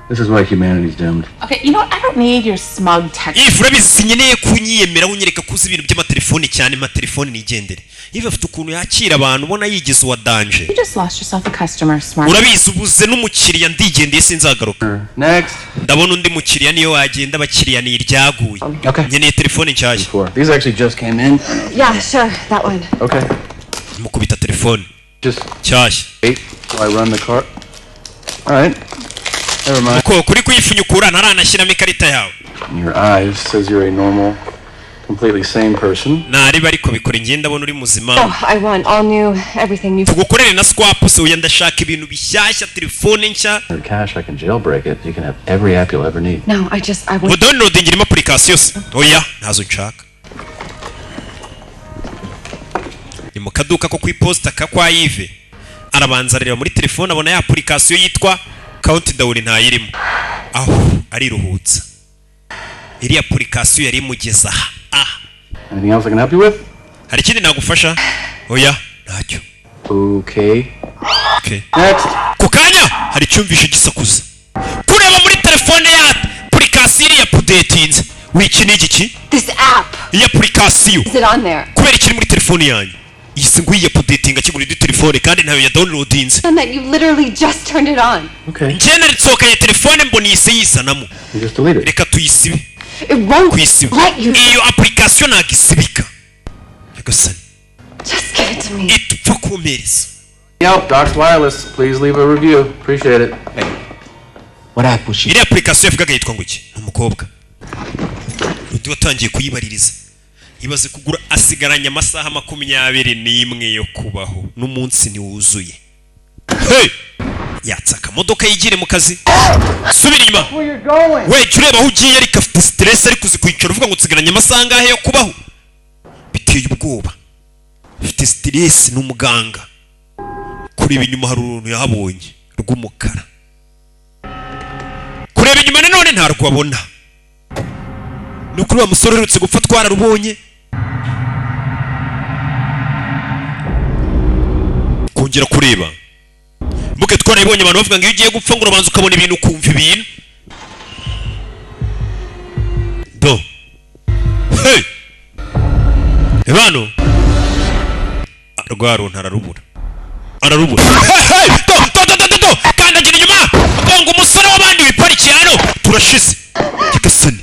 This is why humanity's doomed. Okay, you know what? I don't need your smug text. Yves urabizi sinyeneye kunyiyemera unyereka kuzi ibintu by'amatelefone cyane amatelefone nigendere. Yves afite ukuntu yakira abantu ubona yigize uwa danger. You just lost yourself a customer, smart. Urabizi ubuze n'umukiriya ndigendeye sinzagaruka. Next. Ndabona undi mukiriya niyo wagenda abakiriya ni iryaguye. Okay. Nyeneye telefone nshyashya. These actually just came in. Yeah, sure, that one. Okay. Mukubita telefone. Just nshyashya. wait while I run the car. All right. Never mind. Uko kuri kuyifunyukura ntaranashyiramo ikarita yawe. In your eyes says you're a normal, completely sane person. Nari bari kubikora ngenda ndabona uri muzima. Oh, I want all new, everything new. Tugukorere na swap se uya ndashaka ibintu bishyashya telefone nshya. For cash, I can jailbreak it. You can have every app you'll ever need. No, I want. Ngo downloading irimo application se. Oya ntazo nshaka. Ni mu kaduka ko kwiposta ka kwa Yves. Arabanza rero muri telefone abona ya application yitwa Countdown ntayirimo. Aho ariruhutsa. Iri application yari mugeza aha. Anything else I can help you with? Hari ikindi nagufasha? Oya ntacyo. Okay. Okay. Next. Kukanya hari cyumvishe gisakuza. Kureba muri telefone ya application ya updatinze. Wiki niki? This app. Iyi application. Is it on there? Kubera ikiri muri telefone yanyu. Isi ngo iyi updating akigura di telefone kandi nayo ya downloadinze. And that you literally just turned it on. Okay. Njene ritsoka ya telefone mboni yisanamo. You just delete it. Reka tuyisibe. It won't Kwisiba. let you. Iyo application nagisibika. Yagasani. Just give it to me. Itupfa kumereza. Yep, Doc's Wireless. Please leave a review. Appreciate it. Hey, what app was she? Iri application yavugaga yitwa nguki? Umukobwa. Undi watangiye kuyibaririza. Ibaze kugura asigaranye amasaha 21 yo kubaho n'umunsi ni wuzuye. Hey! Yatsaka modoka yigire mu kazi. Subira inyuma. We jureba aho ugiye ariko afite stress ariko uzikwicara uvuga ngo nsigaranye amasaha ngahe yo kubaho. Biteye ubwoba. Afite stress n'umuganga. Kureba inyuma hari uruntu yahabonye rw'umukara. Kureba inyuma nanone nta rwabona. Nukuri wa musore urutse gupfa twararubonye. Kongera kureba. Muke twarabonye abantu bavuga ngo iyo ugiye gupfa ngo ubanza ukabona ibintu ukumva ibintu. Do. Hey. Ebano. Rwaro ntararubura. Ararubura. Hey! Do. Kandagira inyuma. Bongo umusore w'abandi wiparikiye hano. Turashize. Kigasani.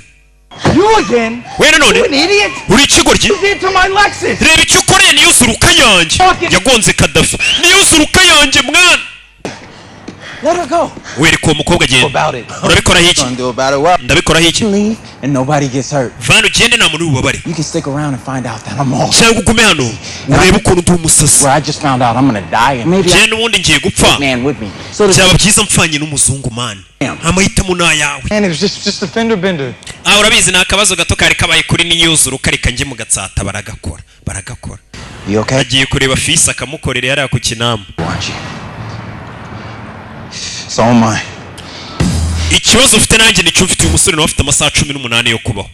You again? Wena none. You an idiot? Uri ikigoryi? You did to my Lexus. Reba icyo ukoreye niyo usuruka yanjye. Yagonze Kadafi. Niyo usuruka yanjye mwana. Let her go. Wereka uwo mukobwa agenda. Urabikora hiki? Ndabikora hiki? Leave and nobody gets hurt. Vano ugende nta muntu ubabare. You can stick around and find out that I'm all. Cyangwa ugume hano. Urebe ukuntu ndi umusasi. Where I just found out I'm gonna die and maybe Genda ubundi ngiye gupfa. man with me. So Byaba byiza mpfanye n'umuzungu man. Amahitamo ni ayawe. man, it was just a fender bender. Urabizi ni akabazo gato kari kabaye kuri niyuzuru kareka njye mu gatsata baragakora. You okay? Agiye kureba fisi akamukorera yari ku kinama. So am I. Ikibazo ufite nanjye nicyo mfite uyu musore nawe afite amasaha 18 yo kubaho.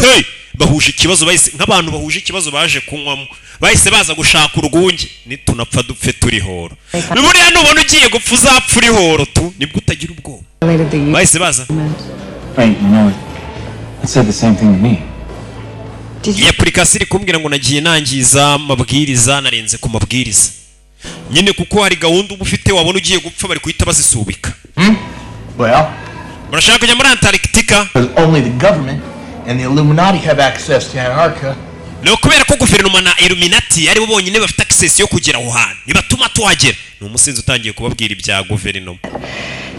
Hey, bahuje ikibazo bahise nk'abantu bahuje ikibazo baje kunywamo bahise baza gushaka urwunge nitunapfa dupfe turi horo buriya nubona ugiye gupfa uzapfa uri horo tu nibwo utagira ubwoba bahise baza Right, you know, it said the same thing to me. iyi application iri kumbwira ngo nagiye nangiza amabwiriza narenze ku mabwiriza nyine kuko hari gahunda uba ufite wabona ugiye gupfa bari kuhita bazisubika Well, murashaka kujya muri Antarctica only the government and the Illuminati have access to Antarctica. no kubera ko guverinoma na Illuminati aribo bonyine bafite access yo kugera aho hantu nibatuma tuhagera ni umusinzi utangiye kubabwira ibya guverinoma.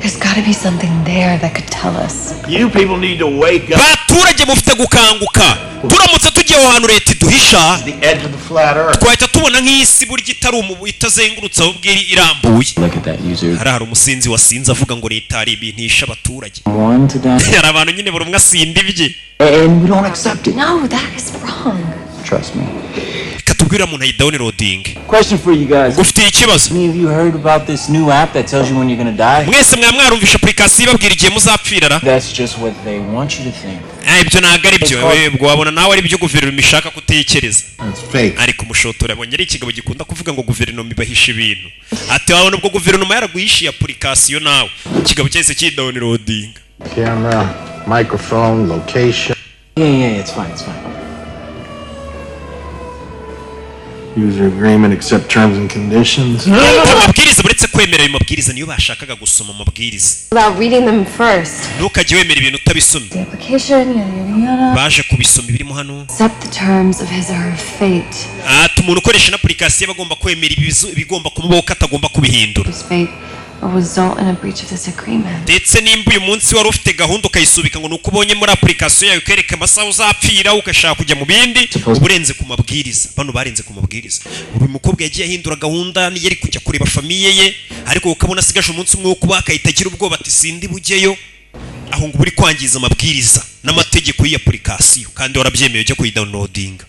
There's gotta be something there that could tell us. You people need to wake up. baturage mufite gukanguka turamutse tugiye aho hantu leta iduhisha The edge of the flat earth. twahita tubona nk'isi burya itari itazengurutse ahubwo irambuye. Look at that user. hari umusinzi wasinze avuga ngo leta hari ibintu ihisha abaturage One to die. hari abantu nyine buri umwe asinda ibye And we don't accept it. No, that is wrong. Trust me. reka tubwire umuntu ayidownloading. Question for you guys. ufite ikibazo Any of you heard about this new app that tells you when you're gonna die? mwese mwarumvisha application ibabwira igihe muzapfira ra That's just what they want you to think. ibyo ntabwo ari byo ubwo wabona nawe ari byo guverinoma ishaka kutekereza It's fake. ariko umushotora abonye ari ikigabo gikunda kuvuga ngo guverinoma ibahisha ibintu ati wabona ubwo guverinoma yaraguhishiye application nawe ikigabo cyahise kidownloading. Camera, microphone, location. Yeah, it's fine, it's fine. User agreement, accept terms and conditions. amabwiriza uretse kwemera ayo mabwiriza niyo bashakaga gusoma amabwiriza About reading them first. ntukajye wemera ibintu utabisomye The application, yada yada yada. baje kubisoma ibirimo hano Accept the terms of his or her fate. ati umuntu ukoresha na application aba agomba kwemera ibigomba kumubaho ko atagomba kubihindura His fate will result in a breach of this agreement. ndetse nimba uyu munsi wari ufite gahunda ukayisubika ngo nuko ubonye muri application yawe ukereka amasaha uzapfira ugashaka kujya mu bindi uba urenze ku mabwiriza bano barenze ku mabwiriza uyu mukobwa yagiye ahindura gahunda niyo ari kujya kureba famiye ye ariko ukabona asigaje umunsi umwe wo kuba akahita agira ubwoba ati sindi bujyeyo aho ngo uri kwangiza amabwiriza n'amategeko y'iyi application kandi warabyemeye ujya kuyidownloadinga.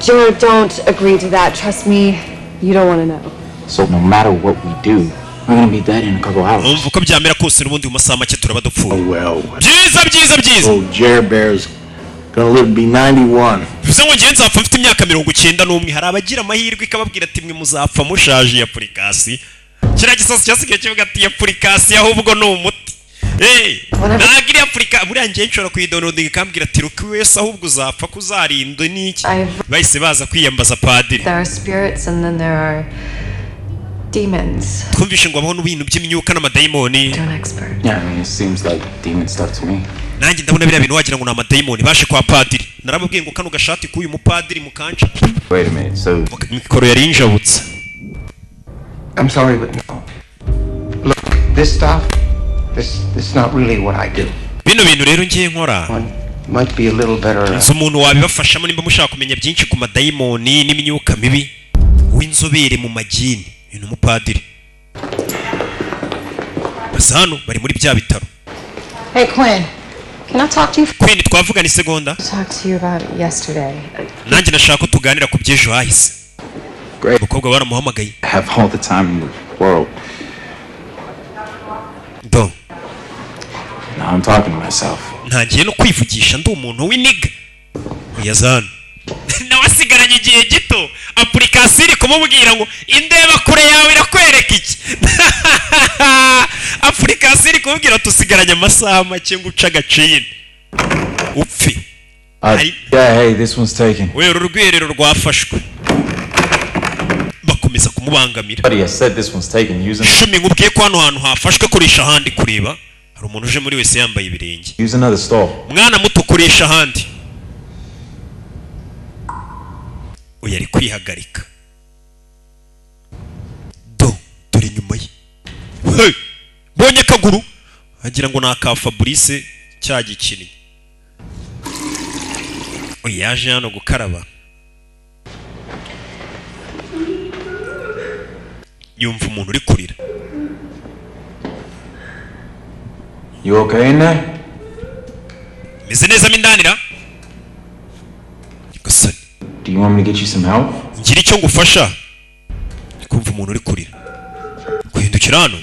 Joe, don't agree to that. Trust me, you don't want to know. So no matter what we do, we're gonna be dead in a couple hours. umva uko byamera kose n'ubundi mu masaha make turaba dupfuye. Well, byiza byiza byiza Jer Bear's gonna live to be 91. bivuze ngo ngiye nzapfa mfite imyaka 91 hari abagira amahirwe ikababwira ati mwe muzapfa mushaje iyi application kiriya gisasu cyasigaye kivuga ati iyi application ahubwo ni umuti ntabwo iriya application buriya ngiye nshobora kuyidownloadinga ikambwira ati ruki wese ahubwo uzapfa kuzarinda n'iki bahise baza kwiyambaza padiri. There are spirits and then there are demons. twumvishe ngo habaho n'ibintu by'imyuka n'amadayimoni. You're an expert. Yeah, I mean, it seems like demon stuff to me. nanjye ndabona biriya bintu wagira ngo ni amadayimoni baje kwa padiri narababwiye ngo kano gashati k'uyu mupadiri mukanca Wait a minute. So mikoro yari injabutse. I'm sorry, but no. Look, this stuff, this is not really what I do. bino bintu rero ngiye nkora One might be a little better. nzi umuntu wabibafashamo nimba mushaka kumenya byinshi ku madayimoni n'imyuka mibi w'inzobere mu magini ni umupadiri. basa hano bari muri bya bitaro. Hey, Quinn. Can I talk to you? Queen twavugana isegonda Talk to you about yesterday. nanjye nashaka ko tuganira ku by'ejo hahise. great. umukobwa baramuhamagaye I have all the time in the world. do Now I'm talking to myself. ntangiye no kwivugisha ndi umuntu w'iniga yazana nawe asigaranye igihe gito application iri kumubwira ngo indeba kure yawe irakwereka iki application iri kumubwira tusigaranye amasaha make ngo uca agaciro upfi. Yeah, hey, this one's taken. we urugwerero rwafashwe bakomeza kumubangamira. Buddy, I said this one's taken. Use shumi nkubwiye ko hano hantu hafashwe kurisha ahandi kureba hari umuntu uje muri wese yambaye ibirenge. another stall. mwana muto kurisha ahandi uyu ari kwihagarika dore inyuma ye mbonye akaguru agira ngo ni aka Fabrice cya gikinnyi uyu yaje hano gukaraba yumva umuntu uri kurira. You okay in there? meze neza mo indanira gasani Do you want me to get you some help? ngira icyo ngufasha. kumva umuntu uri kurira guhindukira hano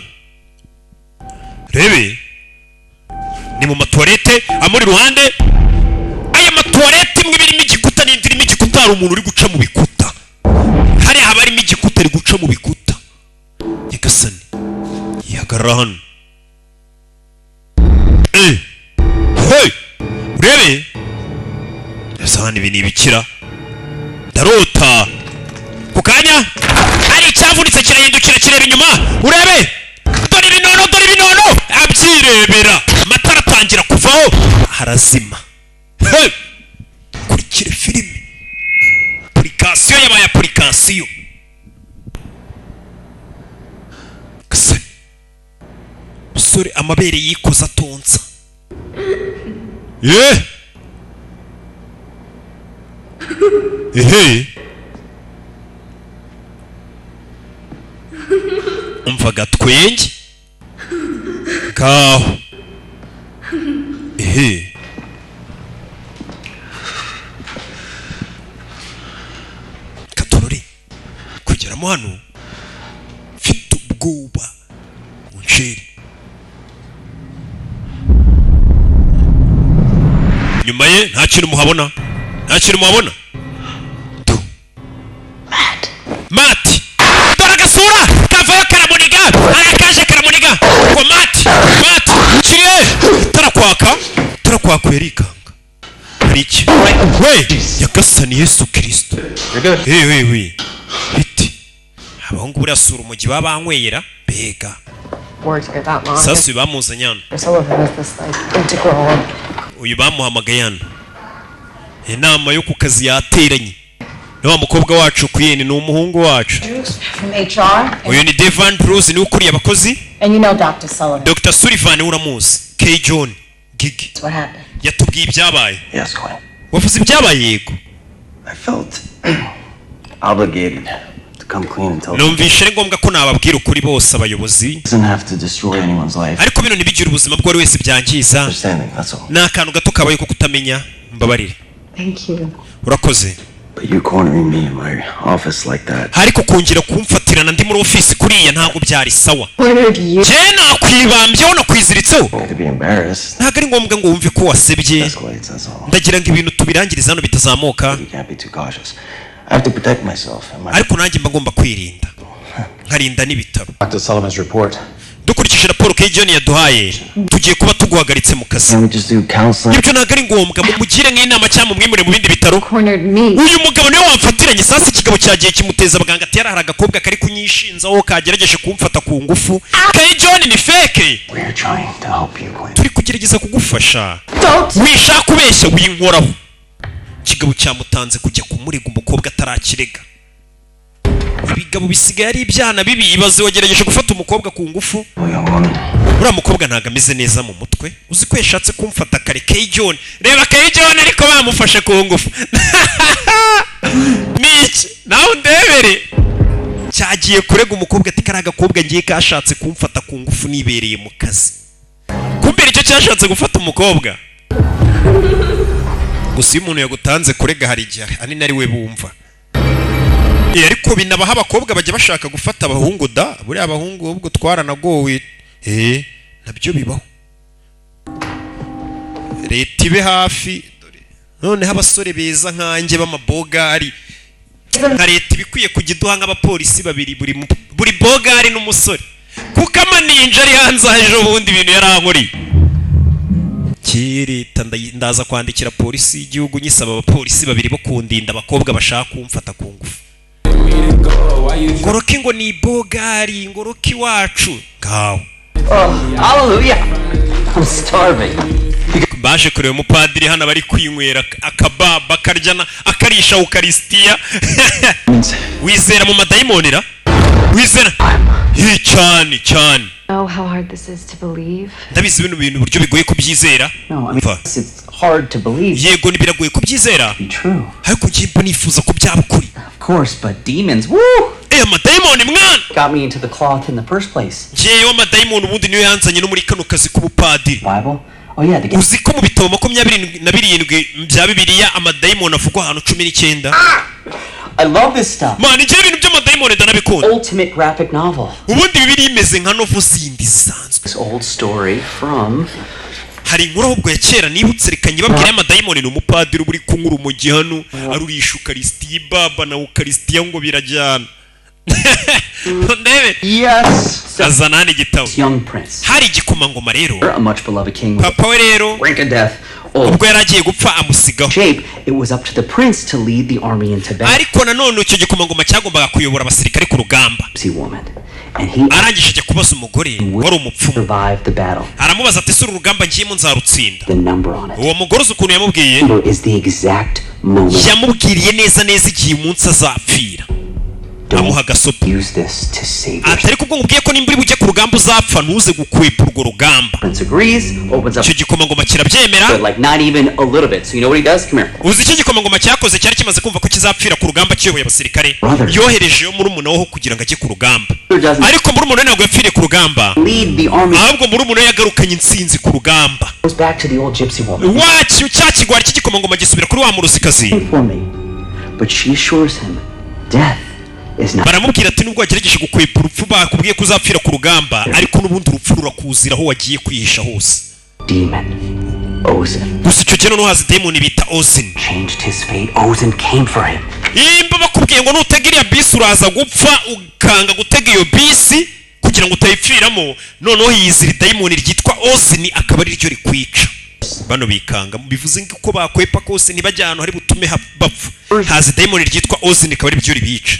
rebe ni mu matoilette amuri ruhande aya matoilette imwe birimo igikuta n'indi irimo igikuta hari umuntu uri guca mu bikuta uca mu bikuta. Nyagasani yihagarara hano. Hey, urebe yasahani ibi ni ibikira. Ndarota ku kanya hari icyavunitse kirahindukira kireba inyuma. Urebe dore ibinono abyirebera. Amatara atangira kuvaho harazima. Hey, kurikire filime. Application yabaye application. Kasani musore amabere yikoza tonsa. Umva gatwenge ngaho. Katorori kugeramo hano mfite ubwoba unsheri. Nyuma ye nta kintu muhabona. Mati dore agasura kavayo karamuniga. Arakaje karamuniga ngo Mati kiriye tarakwaka yarikanga. Hari iki we Nyagasani Yesu Kristo. We biti abahungu burasura umujyi babanywera bega. Sasa bamuzanye hano. Uyu bamuhamagaye hano. Inama yo ku kazi yateranye. Wa mukobwa wacu kuyeni ni umuhungu wacu. Uyu ni Devan Bruce ni ukuriye abakozi. And you know Dr. Sullivan. Dr. Sullivan uramuzi. K. John Gigi. What happened? Yatubwiye ibyabaye. Yes, Gwen. Wavuze ibyabaye yego. I felt obligated to come clean and tell. Numvishe ari ngombwa ko nababwira ukuri bose abayobozi. Doesn't have to destroy anyone's life. Ariko bino ntibigira ubuzima bw'uwari wese byangiza. Understanding, that's all. N'akantu gato kabaye ko kutamenya mbabarire. Thank you. Urakoze. But you cornering me in my office like that. Ariko kongera kumfatirana ndi muri office kuriya ntabwo byari sawa. Cornered you. Je nakwibambyeho no kwiziritseho. To be embarrassed. Ntabwo ari ngombwa ngo wumve ko wasebye. Ndagira ngo ibintu tubirangiriza hano bitazamuka. You can't be too cautious. I have to protect myself. Ariko nanjye mba ngomba kwirinda. Nkarinda n'ibitaro. Dr. Sullivan's report. Dukurikije raporo K. John yaduhaye tugiye kuba tuguhagaritse mu kazi. Ibyo ntabwo ari ngombwa mumugire nk'inama cyangwa mwimure mu bindi bitaro. Uyu mugabo niwe wamfatiranye sasa ikigabo cyagiye kimuteza abaganga ati yarahara agakobwa kari kunyishinzaho kagerageje kumfata ku ngufu. K. John ni fake. Turi kugerageza kugufasha. Wishaka kubeshya winkoraho. Ikigabo cyamutanze kujya kumurega umukobwa atarakirega. Ibigabo bisigaye ari ibyana bibi. Ibaze wagerageje gufata umukobwa ku ngufu. Uriya mukobwa ntago ameze neza mu mutwe. Uzi ko yashatse kumfata kare. K. John reba K. John ariko bamufashe ku ngufu. Niki nawe ndebere cyagiye kurega umukobwa ati kari agakobwa ngiye kashatse kumfata ku ngufu nibereye mu kazi. Kumbera icyo cyashatse gufata umukobwa. Gusa iyo umuntu yagutanze kurega hari igihe ani nari we bumva. Ariko binabaha abakobwa bajya bashaka gufata abahungu da. Buriya abahungu ubwo twaranagowe. Nabyo bibaho. Leta ibe hafi. Noneho abasore beza nkanjye b'amabogari. Nka leta ibikwiye kujya iduha nk'abapolisi babiri buri bogari n'umusore. Kuko amaninja ari hanze ejo bundi ibintu yarankuriye. Leta ndaza kwandikira polisi y'igihugu nyisaba abapolisi babiri bo kundinda abakobwa bashaka kumfata ku ngufu. Ngoroki ngo ni bogari ngoroki wacu ngaho. Hallelujah. I'm starving. Baje kureba umupadiri hano bari kwinywera akababa karyana akarisha Eucharistia. Wizera mu madayimonera? Wizera? Cyane. Know how hard this is to believe? Ndabizi bino bintu buryo bigoye kubyizera. It's hard to believe. Yego nibiragoye kubyizera. True. Ariko njye nifuza ko byaba ukuri. Of course, but demons, woo! Amadayimoni mwana! Got me into the cloth in the first place. Njyewe amadayimoni ubundi niyo yanzanye no muri kano kazi k'ubupadiri. Bible? Oh yeah, uzi ko mu bitabo 27 bya Bibiliya amadayimoni avugwa ahantu 19. I love this stuff. Man, njye ibintu by'amadayimoni ndanabikunda. Ultimate graphic novel. Ubundi Bibiliya imeze nka novel zindi zisanzwe. This old story from hari inkuru ahubwo ya kera nibutse rekanye babwira amadayimoni ni umupadiri uri kunkura umujyi hano arurisha Eucharistia baba na Eucharistia ngo birajyana. ndebe Yes. azana n'igitabo Young prince. hari igikomangoma rero A much beloved king. papa we rero Brink of death. Oh. ubwo yaragiye gupfa amusigaho Shape, it was up to the prince to lead the army into battle. ariko nanone icyo gikomangoma cyagombaga kuyobora abasirikare ku rugamba Woman. And he arangije ajya kubaza umugore wari umupfumu survived the battle. aramubaza ati ''Ese uru rugamba ngiyemo nzarutsinda?'' The number on it. uwo mugore uzi ukuntu yamubwiye Is the exact moment. yamubwiriye neza neza igihe umunsi azapfira amuha agasopo ati ariko ubwo nkubwiye ko nimba uri bujye ku rugamba uzapfa ntuze gukwepa urwo rugamba icyo gikomangoma kirabyemera uzi icyo gikomangoma cyakoze cyari kimaze kumva ko kizapfira ku rugamba kiyoboye abasirikare yoherejeyo murumuna we kugira ngo ajye ku rugamba ariko murumuna we ntabwo yapfiriye ku rugamba ahubwo murumuna we yagarukanye intsinzi ku rugamba wacyo cya kigwari cy'igikomangoma gisubira kuri wa murusikazi baramubwira ati nubwo wagerageje gukwepa urupfu bakubwiye ko uzapfira ku rugamba ariko n'ubundi urupfu rurakuzira aho wagiye kwihisha hose gusa icyo gihe noneho haza demoni bita Ozin imba bakubwiye ngo nutega iriya bisi uraza gupfa ukanga gutega iyo bisi kugira ngo utayipfiramo noneho yizira demoni ryitwa Ozin akaba ari ryo rikwica bano bikanga bivuze ko bakwepa kose ntibajya ahantu hari butume bapfa haza demoni ryitwa Ozin akaba ari ryo ribica.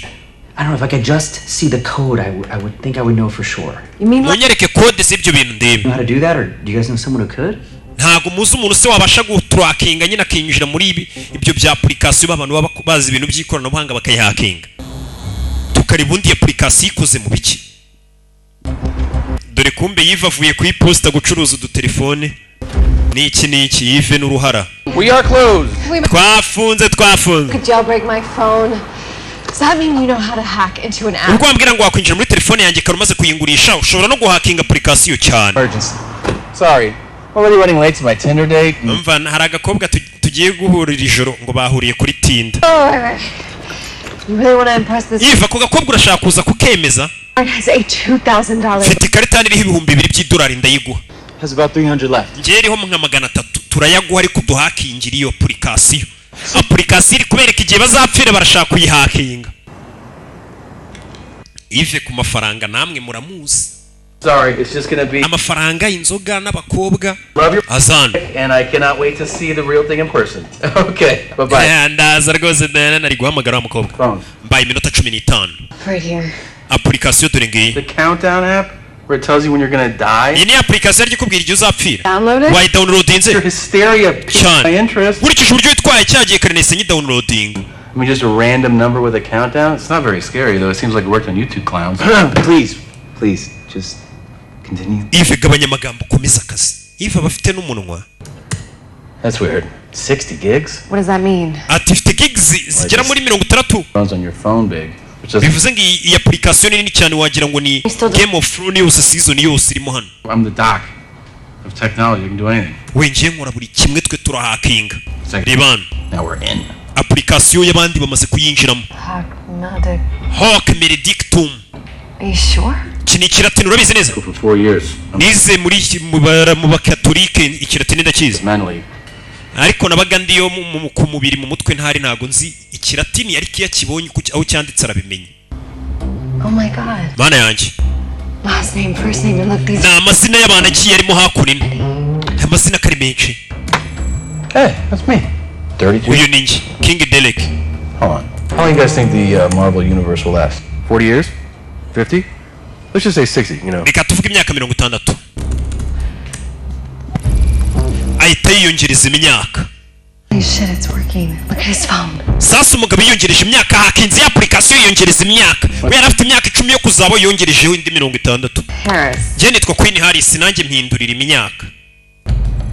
I don't know if I could just see the code. I would think I would know for sure. You mean munyereke code sibyo bintu ndebe. How to do that, or do you guys know someone who could? Ntago muzi umuntu se wabasha gutrackinga nyina akinjira muri ibyo bya application b'abantu baba bazi ibintu by'ikoranabuhanga bakayihakinga. Tukaribundi application ikoze mu biki. Dore kumbe yivavuye ku iposta gucuruza udutelefone. Niki yive n'uruhara. We are closed. Twafunze. Could jailbreak my phone? Does that mean you know how to hack into an app? Ubwo ambwira ngo wakwinjira muri telefone yanjye karumaze kuyingurisha ushobora no guhackinga application cyane. Sorry. Already running late to my Tinder date. Umva hari agakobwa tugiye guhurira ijoro ngo bahuriye kuri Tinder. You really want to impress this? Yiva ko gakobwa urashaka kuza kukemeza? Has a $2,000. Fite ikarita iriho $2,000 ndayiguha. Has about 300 left. Ngeriho nka 300 turayaguha ariko duhakingira iyo application. Application iri kubereka igihe bazapfira barashaka kuyihakinga. Ive ku mafaranga namwe muramuzi. Sorry, it's just gonna be amafaranga inzoga n'abakobwa. Azan. And I cannot wait to see the real thing in person. Okay, bye bye. Ndaza rwose nari guhamagara umukobwa. Mbaye iminota 15. Right here. Application dore ngiyi. The countdown app where it tells you when you're gonna die. Iyi ni application iri kubwira igihe uzapfira. Download it. Why downloadinze? Your hysteria piques my interest. Urikije uburyo itwaye cyagiye kare nese nyi downloading. I mean, just a random number with a countdown? It's not very scary, though. It seems like it worked on YouTube clowns. Please, just continue. Ive gabanya amagambo komeza akazi. Ive bafite n'umunwa. That's weird. 60 gigs? What does that mean? Ati 50 gigs zigera muri 60. Runs on your phone big. Bivuze ngo iyi application nini cyane wagira ngo ni Game of Thrones yose season yose irimo hano. I'm the doc of technology. You can do anything. Wengiye nkora buri kimwe twe turahakinga. Ribana. Now we're in. Application y'abandi bamaze kuyinjiramo. Hawk Meredictum. Are you sure? Kini kiratini urabizi neza? For 4 years. Nize muri mu bakatolike ikiratini ndakizi. Manually. Ariko nabaga ndiyo ku mubiri mu mutwe ntari nago nzi ikiratini ariko iyo kibonye aho cyanditse arabimenye. Oh my god. Bana yanjye. Last name, first name, and look these. Na amazina y'abana agiye arimo hakuno. Amazina kari menshi. Hey, that's me. 32. Uyu ninjye King Derek. Hold on. How long do you guys think the Marvel universe will last? 40 years? 50? Let's just say 60, you know. Reka tuvuge imyaka 60. Ahita yiyongereza imyaka. Shit, it's working. Look at his phone. Sasa umugabo yiyongereje imyaka hakinze application yiyongereza imyaka. We yarafite imyaka 10 yo kuzaba yongerejeho indi 60. Harris. Je nitwa Queen Harris nanjye mpindurira imyaka.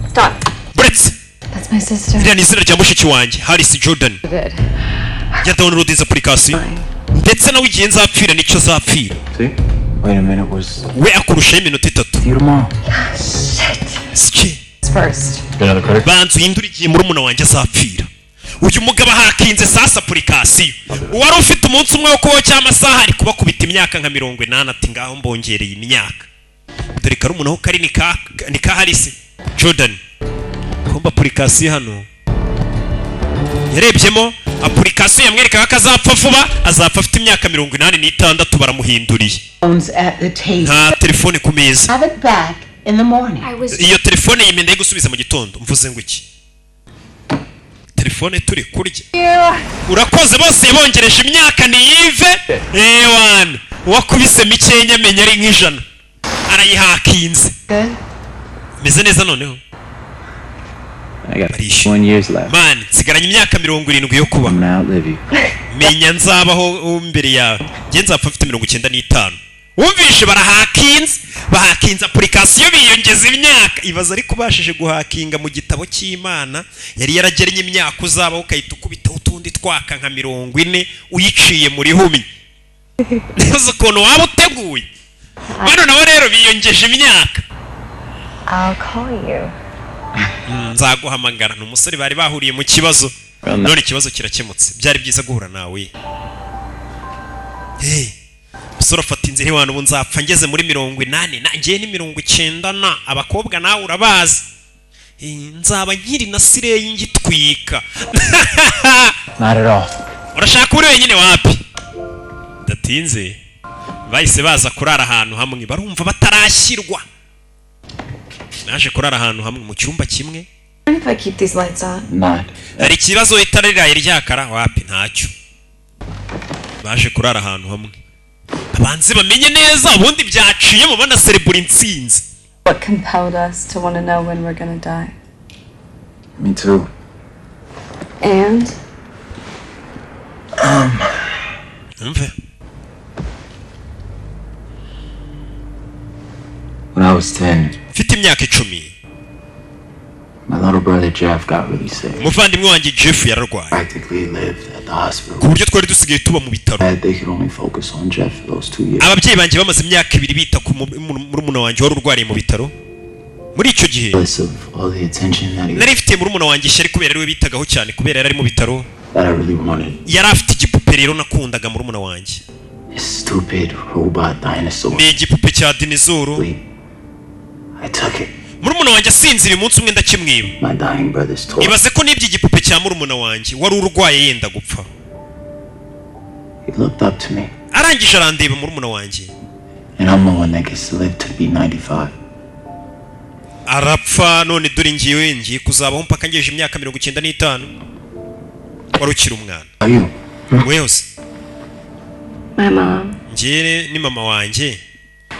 Stop. Brits. That's my sister. Iriya ni izina rya mushiki wanjye Harris Jordan. Ya download this application. Ndetse nawe igihe nzapfira nicyo azapfira. See? Wait a minute, was we akurusha iminota 3. See you tomorrow. Shit. First. Another credit? Banzu hindura igihe murumuna wanjye azapfira. Uyu mugabo hakinze sasa application. Wari ufite umunsi umwe wo kuba cy'amasaha ari kubakubita imyaka nka 80 ati ngaho mbongereye imyaka. Dore karumuna ho kari ni ka Harris Jordan. Komba application hano. yarebyemo application yamwerekaga ko azapfa vuba, azapfa afite imyaka 86 baramuhinduriye. Nta telefone ku meza. Iyo telefone yimende gusubiza mu gitondo. Mvuze ngo iki? Telefone turi kurya. Urakoze bose yabongereje imyaka ni Yves. Wana wakubise mikenya menya ari nk'ijana. Arayihakinze. Meze neza noneho. I got 1 year left. Man, sigaranye imyaka 70 yo kuba. Menya nzabaho mbere ya. Nge nzapfa mfite 95. Wumvishe bahakinze application biyongeza imyaka. Ibaza ari kubashije guhakinga mu gitabo cy'Imana. Yari yarageranye imyaka uzabaho ukahita ukubita utundi twaka nka 40 uyiciye muri humi. Neza kono waba uteguye. Bano nabo rero biyongeje imyaka. I'll call you. Nzaguhamagara. N'umusore bari bahuriye mu kibazo. None ikibazo kirakemutse. Byari byiza guhura nawe. Hey. Musore afata inzira iwanyu ubu nzapfa ngeze muri 80 nanjye ni 90 na abakobwa nawe urabazi. Nzaba nkiri na sireyi ngitwika. Not at all. Urashaka uri wenyine wapi? Datinze. Bahise baza kurara ahantu hamwe barumva batarashyirwa. Naje kurara ahantu hamwe mu cyumba kimwe. If I keep these lights on. Not. Hari ikibazo itariraye ryakara wapi ntacyo. Baje kurara ahantu hamwe. Abanze bamenye neza ubundi byaciye mu bana celebrate intsinzi. What compelled us to want to know when we're gonna die? Me too. And? When I was 10, Mfite imyaka 10. my little brother Jeff got really sick. Umuvandimwe wanjye Jeff yararwaye. Practically lived at the hospital. Ku buryo twari dusigaye tuba mu bitaro. They could only focus on Jeff for those 2 years. Ababyeyi banjye bamaze imyaka 2 bita ku murumuna wanjye wari urwariye mu bitaro. Muri icyo gihe nari mfite murumuna wanjye ishyari kubera ariwe bitagaho cyane kubera yari ari mu bitaro. Yari afite igipupe rero nakundaga murumuna wanjye. Stupid robot dinosaur. Ni igipupe cya dinozoro. I took it. Murumuna wanjye asinzira umunsi umwe ndakimwiba. My dying brother's toy. Ibaze ko nibyo igipupe cya murumuna wanjye wari urwaye yenda gupfa. He looked up to me. Arangije arandeba murumuna wanjye. And I'm the one that gets to live to be 95. Arapfa none dore ngiye kuzabaho mpaka ngeje imyaka 95. Wari ukiri umwana. Weyose. My mom. Njye ni mama wanjye.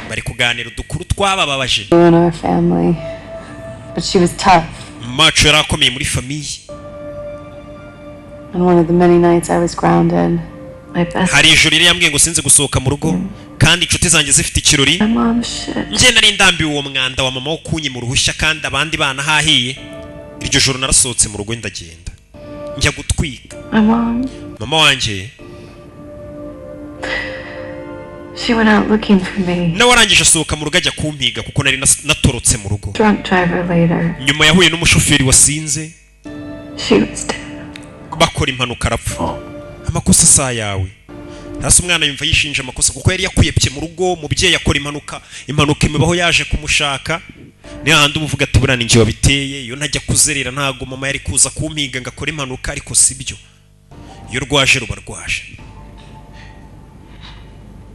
Bari kuganira udukuru twabababaje. In our family. But she was tough. Macho yarakomeye muri famiye. On one of the many nights I was grounded. Hari ijoro yari yambwiye ngo sinze gusohoka mu rugo kandi inshuti zanjye zifite ikirori. Njye nari ndambiwe uwo mwanda wa mama wo kunyi mu ruhushya kandi abandi bana hahiye. Iryo joro narasohotse mu rugo ndagenda. Njya gutwika. Mama wanjye. She went out looking for me. Nawe arangije asohoka mu rugo ajya kumpiga kuko nari natorotse mu rugo. Drunk driver later. Nyuma yahuye n'umushoferi wasinze. She was dead. Bakora impanuka arapfa. Amakosa saa yawe. Hasi umwana yumva yishinja amakosa kuko yari yakuyepye mu rugo, mubyeyi akora impanuka imibaho yaje kumushaka. Ni handi umuvuga ati burana ingiye wabiteye, iyo ntajya kuzerera ntago mama yari kuza kumpiga ngakora impanuka ariko sibyo. Iyo rwaje rubarwaje.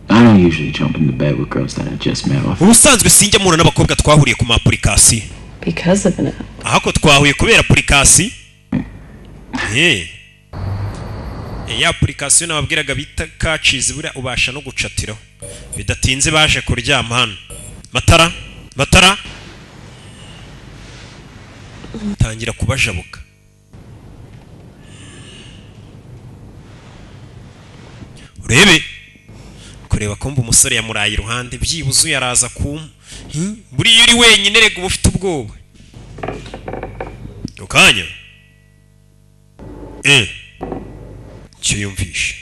I don't usually jump into bed with girls that I just met off. Ubusanzwe sinjya mura n'abakobwa twahuriye ku ma application. Because of it. Ahako twahuye kubera application. Ya application nababwiraga bita Catches bura ubasha no gucatiraho. Bidatinze baje kuryama hano. Matara. Tangira kubajabuka. Urebe kureba ko umusore yamuraye iruhande byibuze yaraza buri yuri wenyine rega ubufite ubwoba. Ukanya. Cyo yumvishe.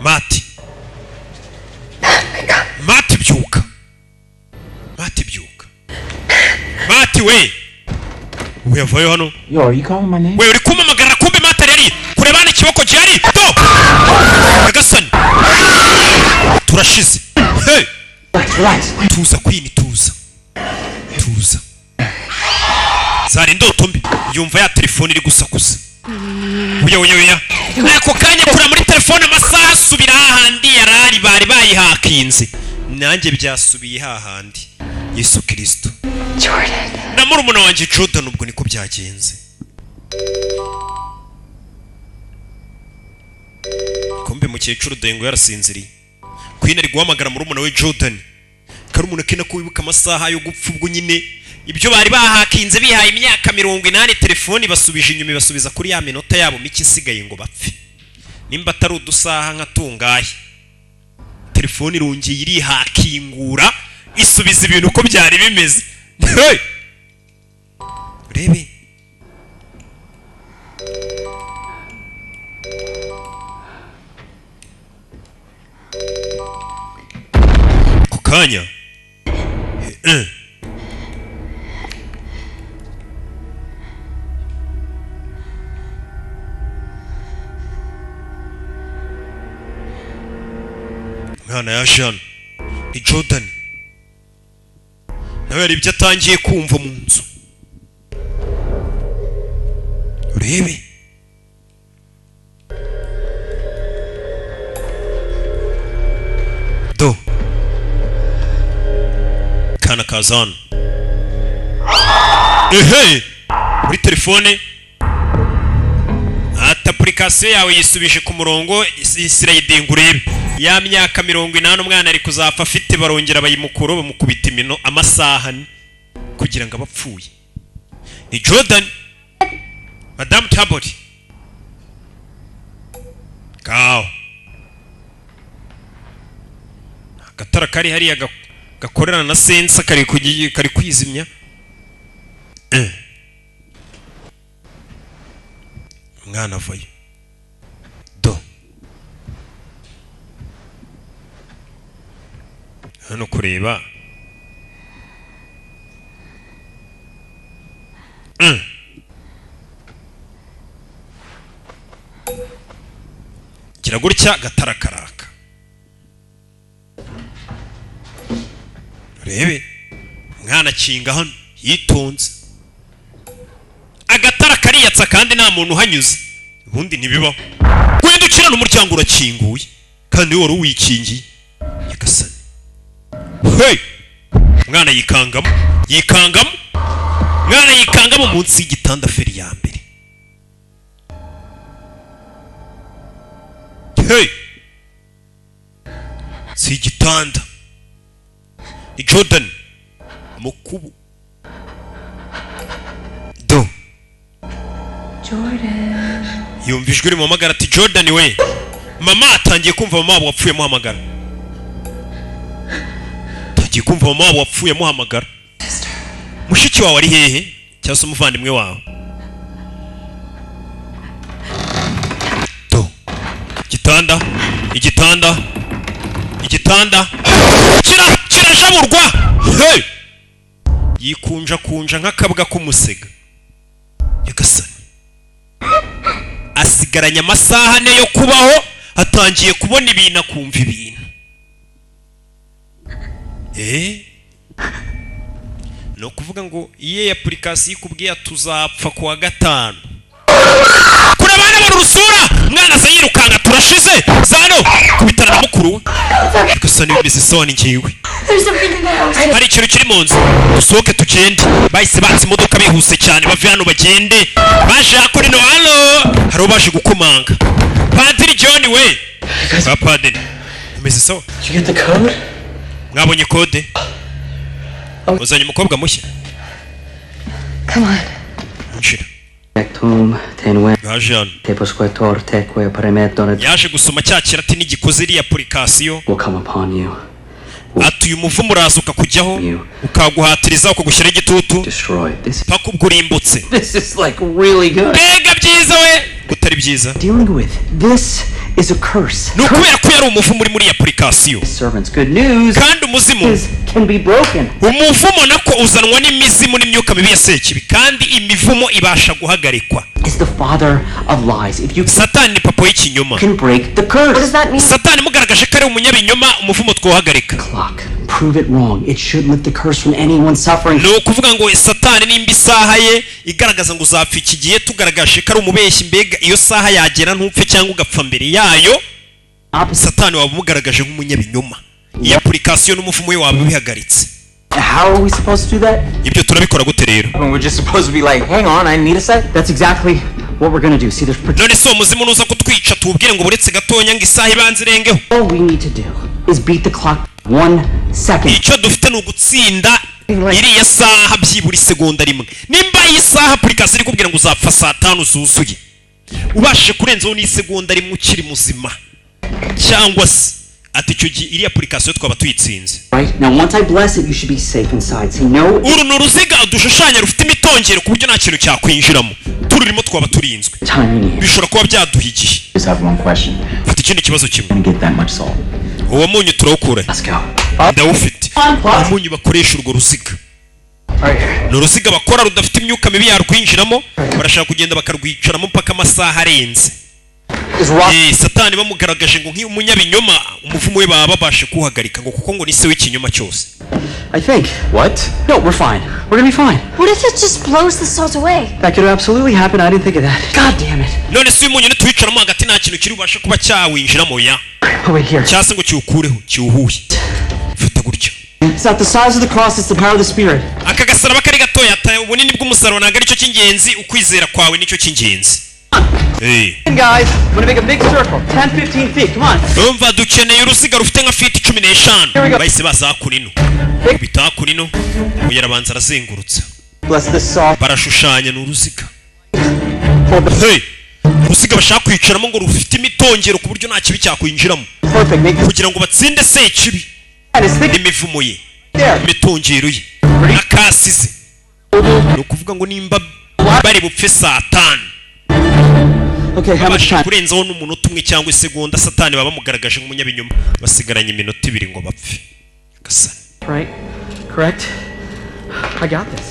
Mati byuka. Mati we. Uyavuye hano. Yo, are you calling my name? We uri kumamagara kumbe Mati yari kurebana ikiboko cyari. To. Agasani. Turashize. Hey. Relax. Tuza kwini tuza. zari indoto mbi yumva ya telefone iri gusakuza uya ako kanya kura muri telefone amasaha asubira hahandi yarari bari bayihakinze nanjye byasubiye hahandi Yesu Kristo Jordan na murumuna wanjye Jordan ubwo niko byagenze kombe mukecuru dengo yarasinziriye Queen ari guhamagara murumuna we Jordan karumuna kena kubibuka amasaha yo gupfa ubwo nyine ibyo bari bahakinze bihaye imyaka 80 telefoni basubije inyuma basubiza kuri ya minota yabo miki isigaye ngo bapfe nimba atari udusaha nkatungaye telefoni irongeye irihakingura isubiza ibintu uko byari bimeze rebe kukanya mwana ya Jean ni Jordan nawe yari ibyo atangiye kumva mu nzu urebe do kana kazana muri telefone ata application yawe yisubije ku murongo isirayidinga urebe ya myaka 80 umwana ari kuzapfa afite barongera bayimukuro bamukubita imino amasaha kugira ngo abapfuye ni Jordan Madame Tabot kao agatara kari hariya gakorana na sensa kari kwizimya mwana avayo do hano kureba gira gutya gatarakaraka rebe mwana kinga hano yitonze agatara kariyatsa kandi nta muntu uhanyuze ubundi ntibibaho gwenda ukirana umuryango urakinguye kandi wari uwikingiye yagasane mwana yikangamo mwana yikangamo munsi y'igitanda feri ya mbere si igitanda ni Jordan mukubu do Jordan yumvijwe uri muhamagara ati Jordan we mama atangiye kumva mama wabo wapfuye muhamagara kumva mama wabo wapfuye muhamagara mushiki wawe ari hehe cyangwa se umuvandimwe wawe do igitanda kirashaburwa yikunja nk'akabwa k'umusega yagasane asigaranye amasaha ane yo kubaho atangiye kubona ibintu akumva ibintu no kuvuga ngo iye application ikubwiye tuzapfa kuwa gatanu kuri abana barusura mwana se yirukanga turashize zano kubitana na mukuru gusa ni misisoni ngiwe hari ikintu kiri mu nzu dusohoke tugende bahise batse imodoka bihuse cyane bave hano bagende baje kuri no halo hari ubaje gukomanga Padiri John we Padiri misisoni Did you get the code? mwabonye kode uzanye umukobwa mushya Come on. nshira yaje gusoma cya kirati n'igikoze iriya application atuye umuvumo uraza ukakujyaho ukaguhatiriza ukagushyira igitutu paka ubwo urimbutse mbega byiza we gutari byiza is a curse. No kubera ko yari umuvumo muri muri application. Servants, good news. Kandi umuzimu can be broken. Umuvumo nako uzanwa n'imizimu n'imyuka mibi ya sekibi kandi imivumo ibasha guhagarikwa. Is the father of lies. If you Satan ni papa w'ikinyoma. Can break the curse. What does that mean? Satan mugaragaje ko ari umunyabinyoma umuvumo twohagarika. Clock prove it wrong. It should lift the curse from anyone suffering. No kuvuga ngo Satani nimba isaha ye igaragaza ngo uzapfa iki gihe tugaragaje ko ari umubeshyi mbega iyo saha yagera ntupfe cyangwa ugapfa mbere yayo Satani waba umugaragaje nk'umunyabinyoma iyi application n'umufumo we waba bihagaritse. How are we supposed to do that? Ibyo turabikora gute rero? We're just supposed to be like, hang on, I need a sec. That's exactly what we're going to do. See, there's none so muzimu nuza kutwica tubwire ngo buretse gatonya ngo isaha ibanze irengeho. All we need to do is beat the clock 1 second. Icyo dufite no gutsinda iriya saha byibura isegonda rimwe. Nimba iyi saha application iri kubwira ngo uzapfa saa 5 zuzuye. Ubashije kurenzaho ni segonda rimwe ukiri muzima. Cyangwa se ati icyo gihe iriya application twaba tuyitsinze. Right? Now once I bless it, you should be safe inside. See, no. Uru nuruziga udushushanya rufite imitongero ku buryo nta kintu cyakwinjiramo. Tururimo twaba turinzwe. Bishobora kuba byaduha igihe. Just have one question. Mfite ikindi kibazo kimwe. Can get that much salt? Uwo munyu turawukura. Ndawufite. Umunyu bakoresha urwo ruziga. Nuruziga bakora rudafite imyuka mibi yarwinjiramo, barashaka kugenda bakarwicaramo mpaka amasaha arenze. Satani bamugaragaje ngo nk'umunyabinyoma umuvumo we baba babashe kuhagarika ngo kuko ngo ni se w'ikinyoma cyose. I think. What? No, we're fine. We're gonna be fine. What if it just blows the salt away? That could absolutely happen. I didn't think of that. God damn it. None se umunyu nitwicaramo hagati nta kintu kiri ubashe kuba cyawinjiramo ya. Wait here. Cyase ngo kiwukureho kiwuhuye. Fata gutya. It's not the size of the cross, it's the power of the Spirit. Aka gasaraba kari gatoya ata ubunini bw'umusaraba ntabwo aricyo cy'ingenzi ukwizera kwawe nicyo cy'ingenzi. Hey guys, I'm gonna make a big circle, 10-15 feet. Come on. Umva dukeneye uruziga rufite nka feet 15. Bahise baza kunino. Bita kunino. Uyarabanza arazengurutsa. Bless this salt. Barashushanya n'uruziga. Hey. Uruziga bashaka kwicaramo ngo rufite imitongero ku buryo nta kibi cyakwinjiramo. Kugira ngo batsinde se kibi. Imivumo ye. Imitongero ye. Akasize. No kuvuga ngo nimba bari bupfe saa 5. Okay, how much time? Kurenzaho n'umunota umwe cyangwa isegonda Satani baba bamugaragaje nk'umunyabinyoma basigaranye iminota 2 ngo bapfe. Kasa. Right? Correct? I got this.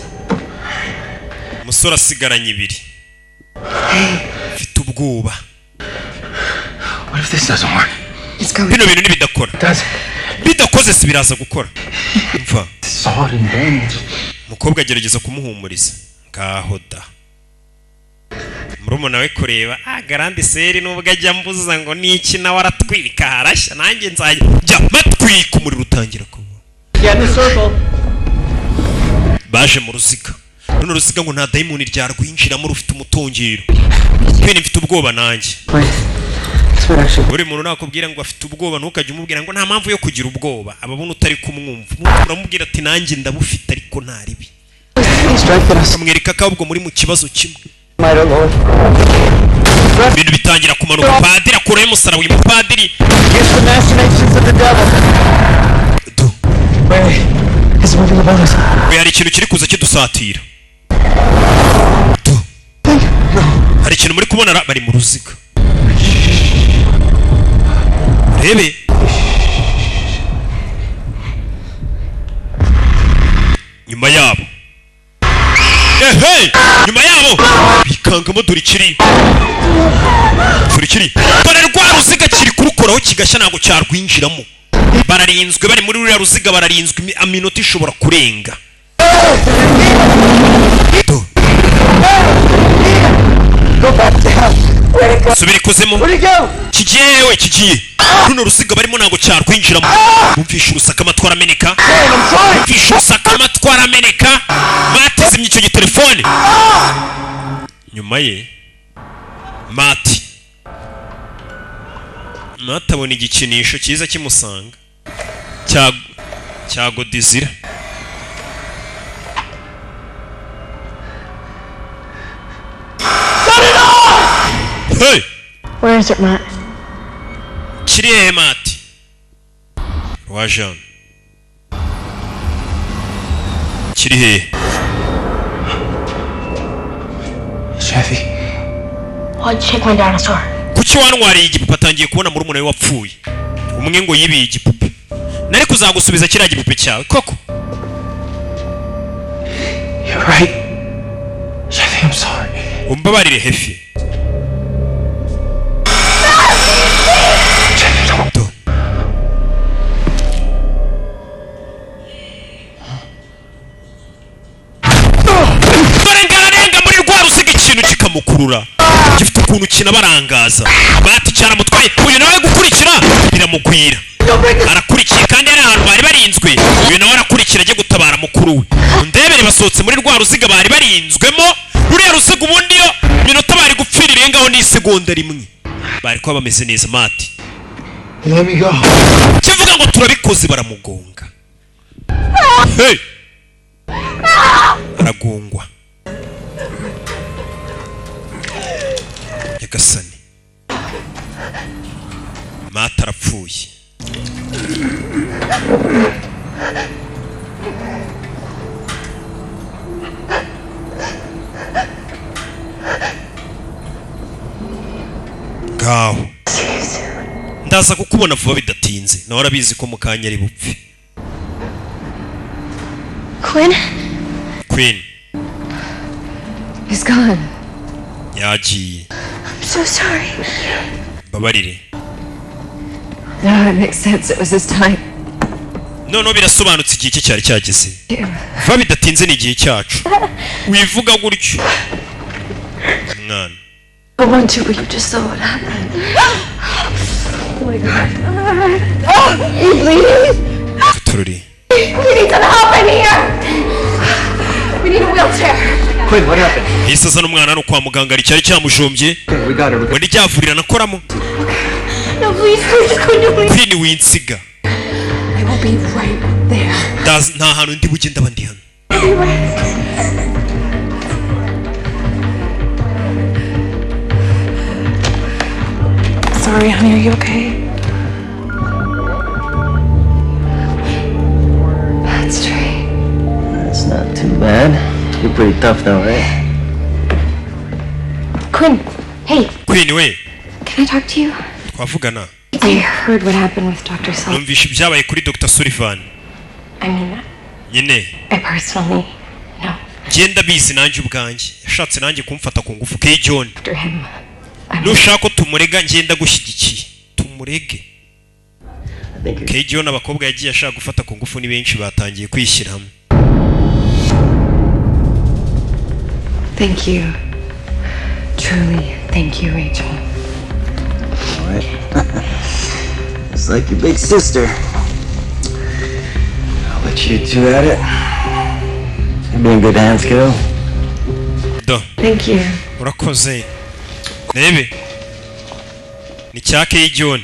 Musora asigaranye 2. Mfite ubwoba. What if this doesn't work? It's coming. Bino bintu nibidakora. Bidakoze si biraza gukora. Umva. Salt and damage. Mukobwa agerageza kumuhumuriza. Ngaho da. Murumuna we kureba garandi seri nubwo ajya mbuza ngo niki nawe aratwika harashya nanjye nzajya matwika umuriro utangira kuba. Get in the circle. Baje mu ruziga. None ruziga ngo nta daimoni ryarwinjiramo rufite umutongero. Kwene mfite ubwoba nanjye. Buri muntu nakubwira ngo afite ubwoba ntukajye umubwira ngo nta mpamvu yo kugira ubwoba. Ababona utari kumwumva. Uramubwira ati nanjye ndabufite ariko nta ribi. Kamwereka ka ubwo muri mu kibazo kimwe. Bintu bitangira kumanuka padiri akuraho umusaraba uyu mupadiri. Hari ikintu kiri kuza kidusatira. Hari ikintu muri kubona bari mu ruziga. Rebe. Nyuma yabo. Hey! Nyuma yabo bikangamo durikiri. Durikiri. Dore rwa ruziga kiri kurukoraho kigashya ntago cyarwinjiramo. Bararinzwe bari muri ruriya ruziga bararinzwe aminota ishobora kurenga. Subiri kuzemo. Kigiye kigiye. Runo ruziga barimo ntago cyarwinjiramo. Bumvisha urusaka amatwara ameneka. Bumvisha urusaka amatwara ameneka. Matizimye icyo gitelefone. Nyuma ye Mati abona igikinisho cyiza kimusanga cya Godizira. Hey! Where is it, Matt? Kiriye Mati. Wajan. Kirihe. Chevy. Why'd you take my dinosaur? Kuki wanwariye igipupe atangiye kubona muri umuntu we wapfuye. Umwe ngo yibiye igipupe. Nari kuzagusubiza kiriya gipupe cyawe koko. You're right. Chevy, I'm sorry. Umbabarire Hefi. kiramukurura gifite ukuntu kinabarangaza Mati cyaramutwaye uyu nawe gukurikira biramugwira arakurikiye kandi ari ahantu bari barinzwe uyu nawe arakurikira ajye gutabara mukuru we undebere basohotse muri rwa ruziga bari barinzwemo ruriya ruziga ubundi yo minota bari gupfira irengaho n'isegonda rimwe bari kuba bameze neza Mati Let me go. kivuga ngo turabikoze baramugonga hey aragongwa Nyagasani Mati arapfuye ngaho ndaza kukubona vuba bidatinze nawe arabizi ko mukanya ari bupfe Queen He's gone. yagiye I'm so sorry. babarire No, it makes sense. It was his time. no birasobanutse igihe cye cyari cyageze vuba bidatinze ni igihe cyacu wivuga gutyo mwana I want to, but you just saw what happened. Oh my God. You bleeding? Tururi We need some help in here. We need a wheelchair. Quinn, what happened? yise azana umwana no kwa muganga cyari cyamujombye We got her. wari ryavurira nakoramo No, please, please. Queen winsiga I will be right there. nta hantu ndi bugenda abandi hano Sorry, honey, are you okay? That's straight. That's not too bad. You're pretty tough though, right? Quinn, hey, Queen we can I talk to you? twavugana I heard what happened with Dr. Sullivan. numvishe ibyabaye kuri Dr. Sullivan I mean, nyine I personally know. genda bizi nanjye ubwanjye yashatse nanjye kumfata ku ngufu Kay John After him. nushaka ko tumurega ngenda gushyigikiye tumurege Kay John abakobwa yagiye ashaka gufata ku ngufu ni benshi batangiye kwishyira hamwe Thank you. Truly, thank you, Rachel. All right. It's like your big sister. I'll let you two at it. You'll be in good hands, kiddo. Thank you. urakoze rebe ni cya Kay John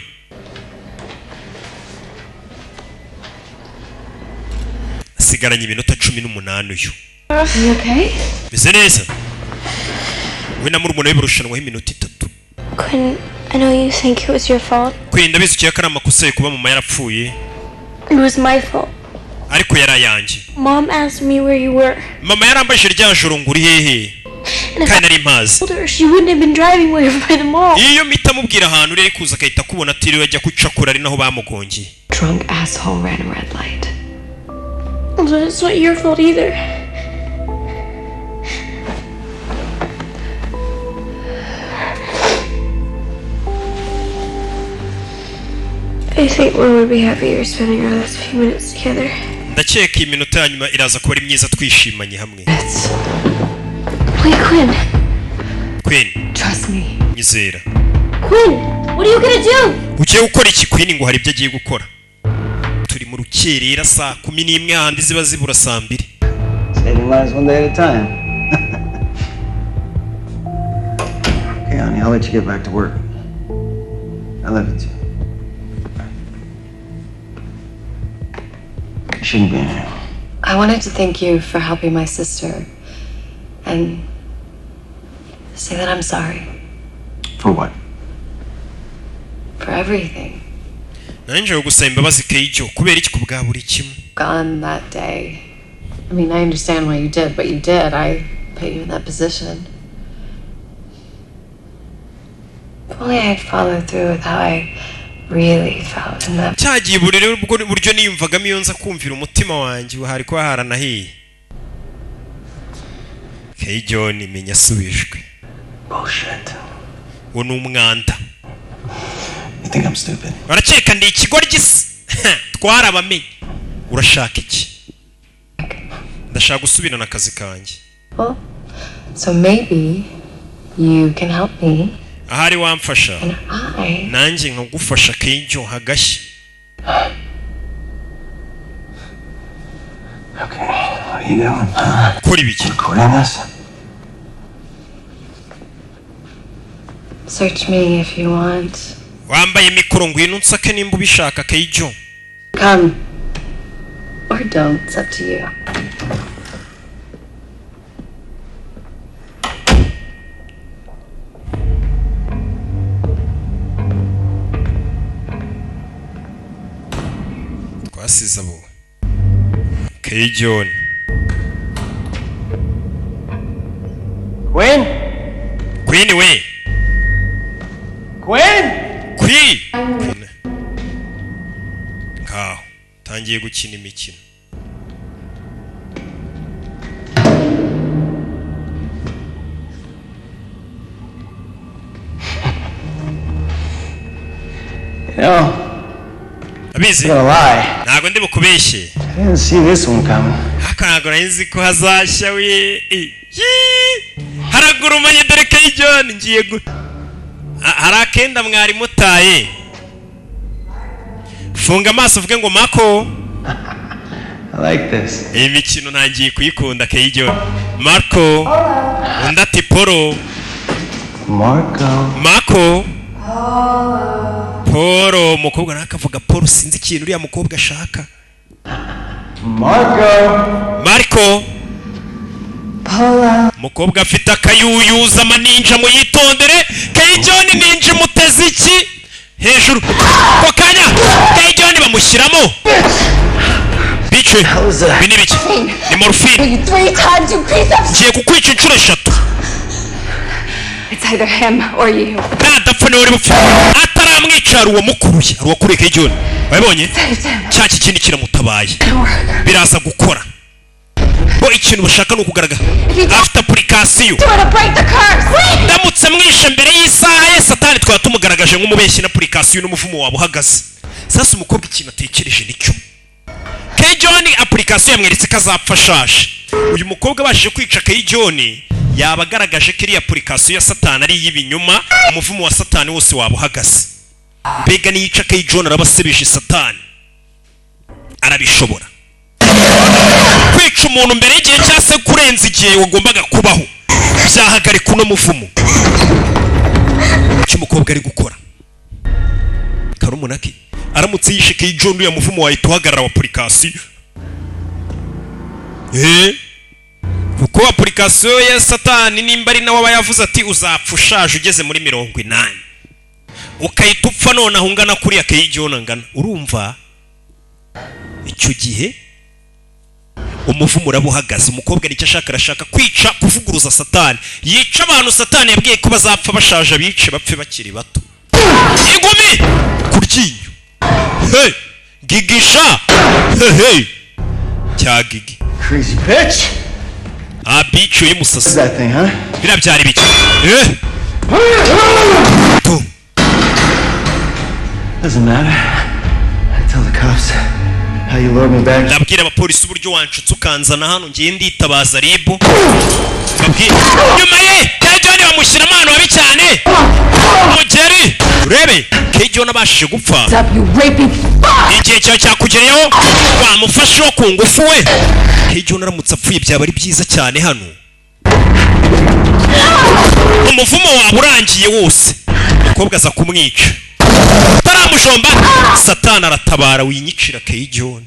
asigaranye iminota 18 uyu You okay? meze neza we na murumuna we barushanwaho iminota 3 Quinn, I know you think it was your fault. kwirinda bizi ukiye ko ari amakosa ye kuba mama yarapfuye It was my fault. ariko yari ayanjye Mom asked me where you were. mama yarambajije rya joro ngo uri hehe And if kandi nari I mpazi told her, she wouldn't have been driving away by the mall. iyo mpita mubwira ahantu uri kuza akahita kubona atiriwe ajya kucakura ari naho bamugongeye Drunk asshole ran a red light. But it's not your fault either. I think Mom would be happier spending our last few minutes together. ndakeka iyi minota ya nyuma iraza kuba ari myiza twishimanye hamwe Wait, Quinn. Queen Trust me. nyizera Quinn, what are you gonna do? ugiye gukora iki Queen ngo hari ibyo agiye gukora turi mu rukerera saa 11 handi ziba zibura saa 2 Saving lives one day at a time. Okay, honey, I'll let you get back to work. I love you too. You shouldn't be in here. I wanted to thank you for helping my sister and say that I'm sorry For what? for everything. nanjye gusaba imbabazi Kay John kubera iki kubwa buri kimwe Gone that day. I mean, I understand why you did what you did. I put you in that position. If only I had followed through with how I really felt in that. cyagiye buri rero ubwo buryo niyumvagamo iyo nza kumvira umutima wanjye hari kuba haranahiye Kay John menya asubijwe Bullshit. uwo ni umwanda You think I'm stupid? barakeka ndi ikigoryi se twarabamenye urashaka iki ndashaka gusubirana akazi kanjye Well, so maybe you can help me. ahari wamfasha And I nanjye nkagufasha Keijo hagashya. Okay, what are you doing? Kuri biki? Recording this? search me if you want. Wambaye mikoro ngwino nsake nimba ubishaka Keijo. Come. Or don't, it's up to you. Twasize abo. Keijo. Quinn? Queen we. Quinn? Queen. Ngaho tangiye gukina imikino. Abizi? Ntago ndi bukubeshye. I didn't see this one coming. Ntago nzi ko hazashya we. Haragurumanye dore Keijo ngiye harakenda mwari mutaye. Funga amaso uvuge ngo Marco. I like this. Iyi mikino ntangiye kuyikunda Keijo. Marco. Undi ati Poro. Marco. Poro. Umukobwa nakavuga Poro sinzi ikintu uriya mukobwa ashaka. Marco. Mukobwa afite akayuyuza amaninja muyitondere. Keijo ni ninja muteze iki hejuru ko kanya Keijo bamushyiramo bice bini biki ni morphine ngiye kukwica inshuro 3. It's either him or you. Nadapfa niwe uri bupfa ataramwicara uwo mukuruye ari wakuriye Keijo wabonye cya kindi kiramutabaye biraza gukora bo ikintu bashaka no kugaragara after application ndamutse mwishe mbere y'isaha ye Satani twaba tumugaragaje nk'umubeshyi na application n'umuvumo wabo uhagaze. Sasa umukobwa ikintu atekereje nicyo Keijo ni application yamweretse kazapfa shashe. Uyu mukobwa bashije kwica Keijo yabagaragaje ko iri application ya Satani ari y'ibinyuma umuvumo wa Satani wose wabo uhagaze. Mbega niyica Keijo arabasebeje Satani arabishobora kwica umuntu mbere y'igihe cyase kurenza igihe wagombaga kubaho byahagarika uno muvumo. Icyo umukobwa ari gukora Karumunaki aramutse yishe Keijo ya muvumo wahita uhagarara wa application. Kuko application ya Satani nimba ari nawe abayavuze ati uzapfa ushaje ugeze muri 80 ukahita upfa none ahungana kuri ya Keijo ngana. Urumva icyo gihe umuvumo urabuhagaze. Umukobwa nicyo ashaka arashaka kwica kuvuguruza Satani yica abantu Satani yabwiye ko bazapfa bashaje bice bapfe bakiri bato. Igumi kuryinyo gigisha cya gigi crazy bitch. Bicho y'umusasa that thing, huh? Birabyari biki Doesn't matter. I tell the cops how you lured me back. Ndabwira abapolisi uburyo wanshutse ukanzana hano ngiye nditabaza ribu. Nyuma ye Keijo bamushyira amano babi cyane umugeri urebe Keijo nabashije gupfa. Igihe cyawe cyakugereyeho wamufashe wo ku ngufu we. Keijo naramutse apfuye byaba ari byiza cyane hano. Umuvumo waba urangiye wose umukobwa aza kumwica taramushomba. Satani aratabara winyicira Keijo.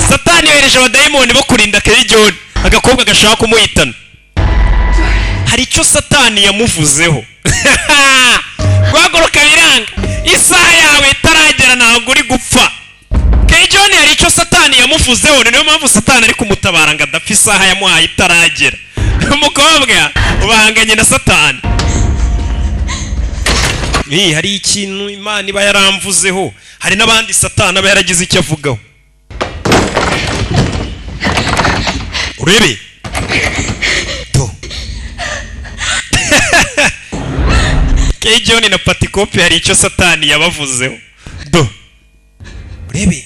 Satani yohereje abadayimoni bo kurinda Keijo agakobwa gashaka kumuhitana. Hari icyo Satani yamuvuzeho gwagoroka biranga isaha yawe itaragera ntabwo uri gupfa. Keijo hari icyo Satani yamuvuzeho niyo mpamvu Satani ari kumutabara ngo adapfa isaha yamuhaye itaragera. Umukobwa ubahanganye na Satani. Hari ikintu Imana iba yaramvuzeho. Hari n'abandi Satani aba yaragize icyo avugaho. Urebe to Keijo na Patikope hari icyo Satani yabavuzeho do urebe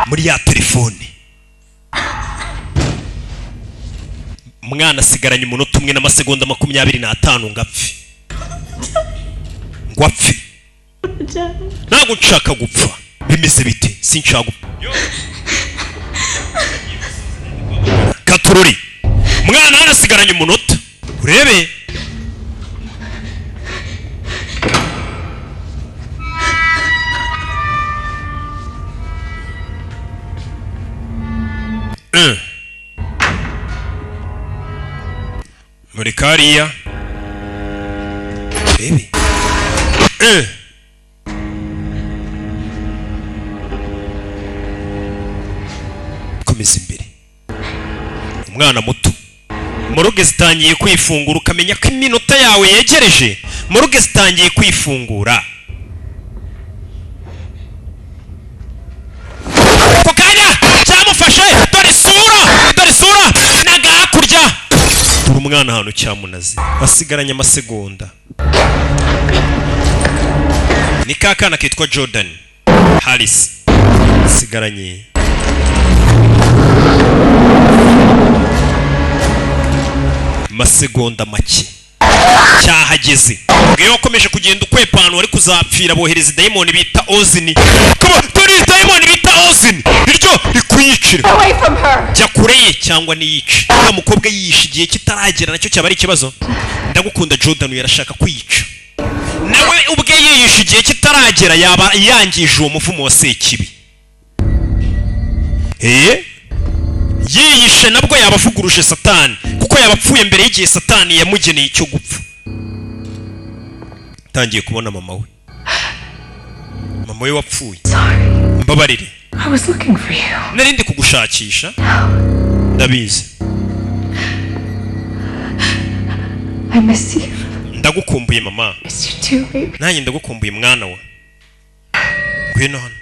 muri ya telefone umwana asigaranye umunota umwe n'amasegonda 25 ngapfe ngwapfe ntago nshaka gupfa bimeze bite sinshaka gupfa Katururi umwana arasigaranye umunota urebe muri kariya baby komeza imbere umwana muto muruge zitangiye kwifungura ukamenya ko iminota yawe yegereje muruge zitangiye kwifungura kokanya cyamufashe dore sura nagakurya turi umwana hano cyamunaze basigaranye amasegonda ni kakana kitwa Jordan Harris sigaranye masegonda make cyahageze ngiyo wakomeje kugenda ukwepana wari kuzapfira bohereza daimoni bita Ozini kuba turi daimoni bita Ozini iryo rikuyicira jya kureye cyangwa niyice nta mukobwa yishigiye kitaragera nacyo cyaba ari ikibazo ndagukunda Jordan yarashaka kwiyica nawe ubwe yishigiye kitaragera yaba yangije uwo muvumo wa Sekibi yiyishe nabwo yabavuguruje Satani kuko yabapfuye mbere y'igihe Satani yamugeneye icyo gupfa tangiye kubona mama we wapfuye mbabarire narindi kugushakisha ndabizi ndagukumbuye mama nanjye ndagukumbuye mwana wa ngwino hano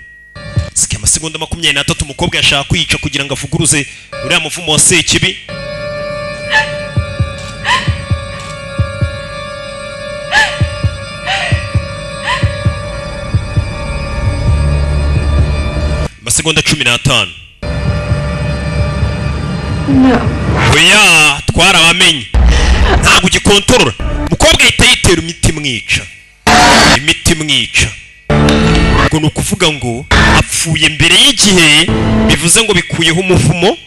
sike amasegonda 23 umukobwa yashaka kwica kugira ngo avuguruze uriya muvumo wa Sekibi amasegonda 15 oya twarabamenye ntabwo ugikontorora umukobwa ahita yitera imiti mwica ngo nukuvuga ngo apfuye mbere y'igihe bivuze ngo bikuyeho umuvumo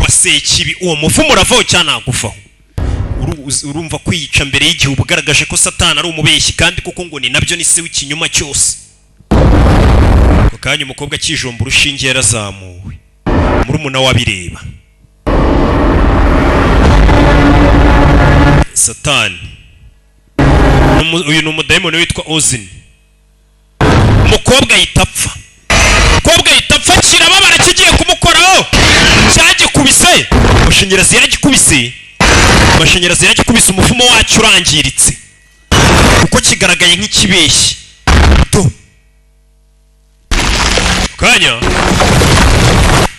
wa Sekibi uwo muvumo uravaho cyane agufaho urumva kwiyica mbere y'igihe ubugaragaje ko Satani ari umubeshyi kandi kuko ngo ni nabyo ni se w'ikinyuma cyose ukanya umukobwa kijomba urushinge yarazamuwe murumuna wabireba Satani uyu ni umudaimoni witwa Ozini umukobwa yitapfa kirababara kigiye kumukoraho cyagikubise amashanyarazi yaragikubise umuvumo wacyo urangiritse kuko kigaragaye nk'ikibeshyi kanya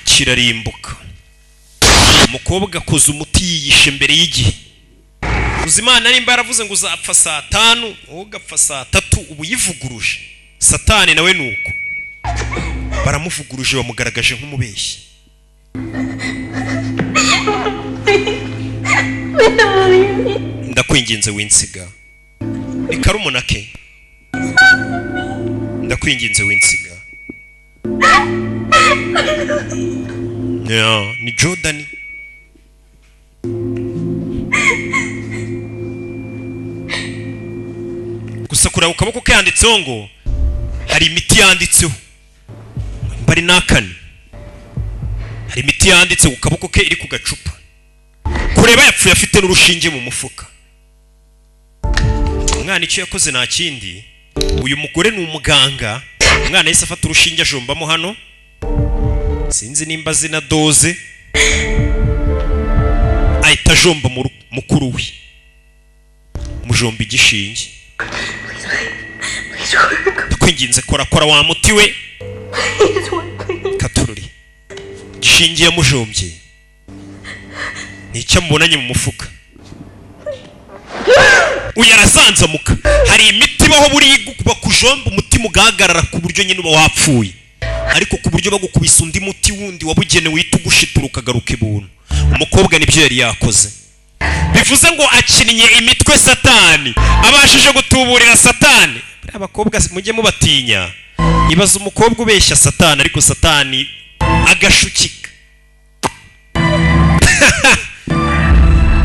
kirarimbuka umukobwa akoze umuti yiyishe mbere y'igihe uzimana nimba yaravuze ngo uzapfa saa 5 ugapfa saa 3 ubu yivuguruje Satani nawe nuko baramuvuguruje bamugaragaje nk'umubeshyi ndakwinginze winsiga ni karumunake ndakwinginze winsiga ni Jordan gusa kureba ukaboko ke yanditseho ngo hari imiti yanditseho bari nakane hari imiti yanditse ku kaboko ke iri ku gacupa kureba yapfuye afite n'urushinge mu mufuka umwana icyo yakoze nta kindi uyu mugore ni umuganga umwana yese afata urushinge ajombamo hano sinzi nimba zina doze ahita ajomba mukuru we mujomba igishinge kwinginze kora wa muti we Katururi gishingiye yamujombye nicyo mubonanye mu mufuka uyarazanzamuka hari imiti baho buri bakujomba umutima ugahagarara ku buryo nyine uba wapfuye ariko ku buryo bagukubisa undi muti wundi wabugenewe uhita ugushitura ukagaruka ibuntu umukobwa nibyo yari yakoze bivuze ngo akinnye imitwe satani, abashije gutuburira satani. Abakobwa mujye mubatinya, ibaza umukobwa ubeshya satani ariko satani agashukika.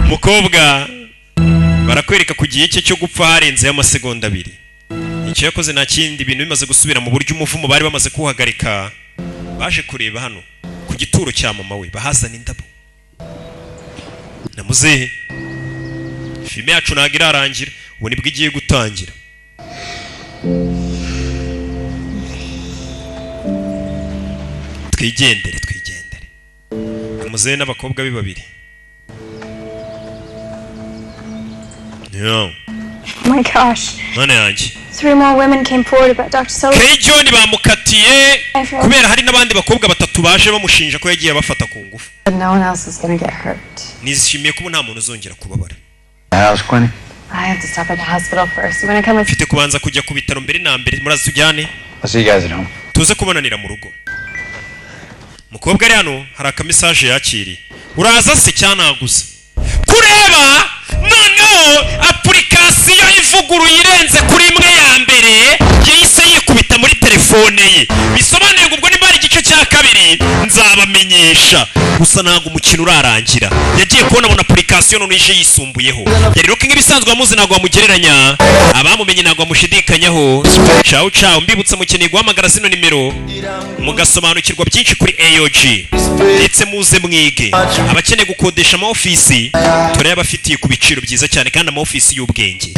Umukobwa barakwereka ku gihe cye cyo gupfa harenzeho amasegonda 2. Icyo yakoze nta kindi, ibintu bimaze gusubira mu buryo umuvumo bari bamaze kuhagarika. Baje kureba hano ku gituro cya mama we, bahazana indabo na muzehe. Filime yacu ntabwo irarangira, ubu nibwo igiye gutangira. Twigendere. Muzehe n'abakobwa be 2. Oh my gosh. Mana yanjye. 3 more women came forward about Dr. Sullivan. Kay John bamukatiye kubera hari n'abandi bakobwa 3 baje bamushinja ko yagiye bafata ku ngufu. No one else is going to get hurt. Nizishimiye ko nta muntu uzongera kubabara. How's Quinny? I have to stop at the hospital first. You want to come with? Mfite kubanza kujya ku bitaro mbere na mbere, murazi tujyane. I'll see you guys at home. Tuze kubonanira mu rugo. Mukobwa ari hano hari aka message yakiriye. Uraza se cyanaguze. Kureba noneho application ivuguruye irenze kuri imwe ya mbere yise yikubita muri telefone ye. Bisobanuye ngo ubwo nimba ari igice cya kabiri nzabamenyesha. Gusa ntago umukino urarangira. Yagiye kubona application none ije yisumbuyeho. Yari rocking ibisanzwe amuzi ntago amugereranya. Abamumenye ntago amushidikanyaho. Ciao mbibutsa mukeneye guhamagara zino nimero mugasobanukirwa byinshi kuri AOG. Ndetse muze mwige. Abakeneye gukodesha ama office turayabafitiye ku biciro byiza cyane kandi ama office y'ubwenge.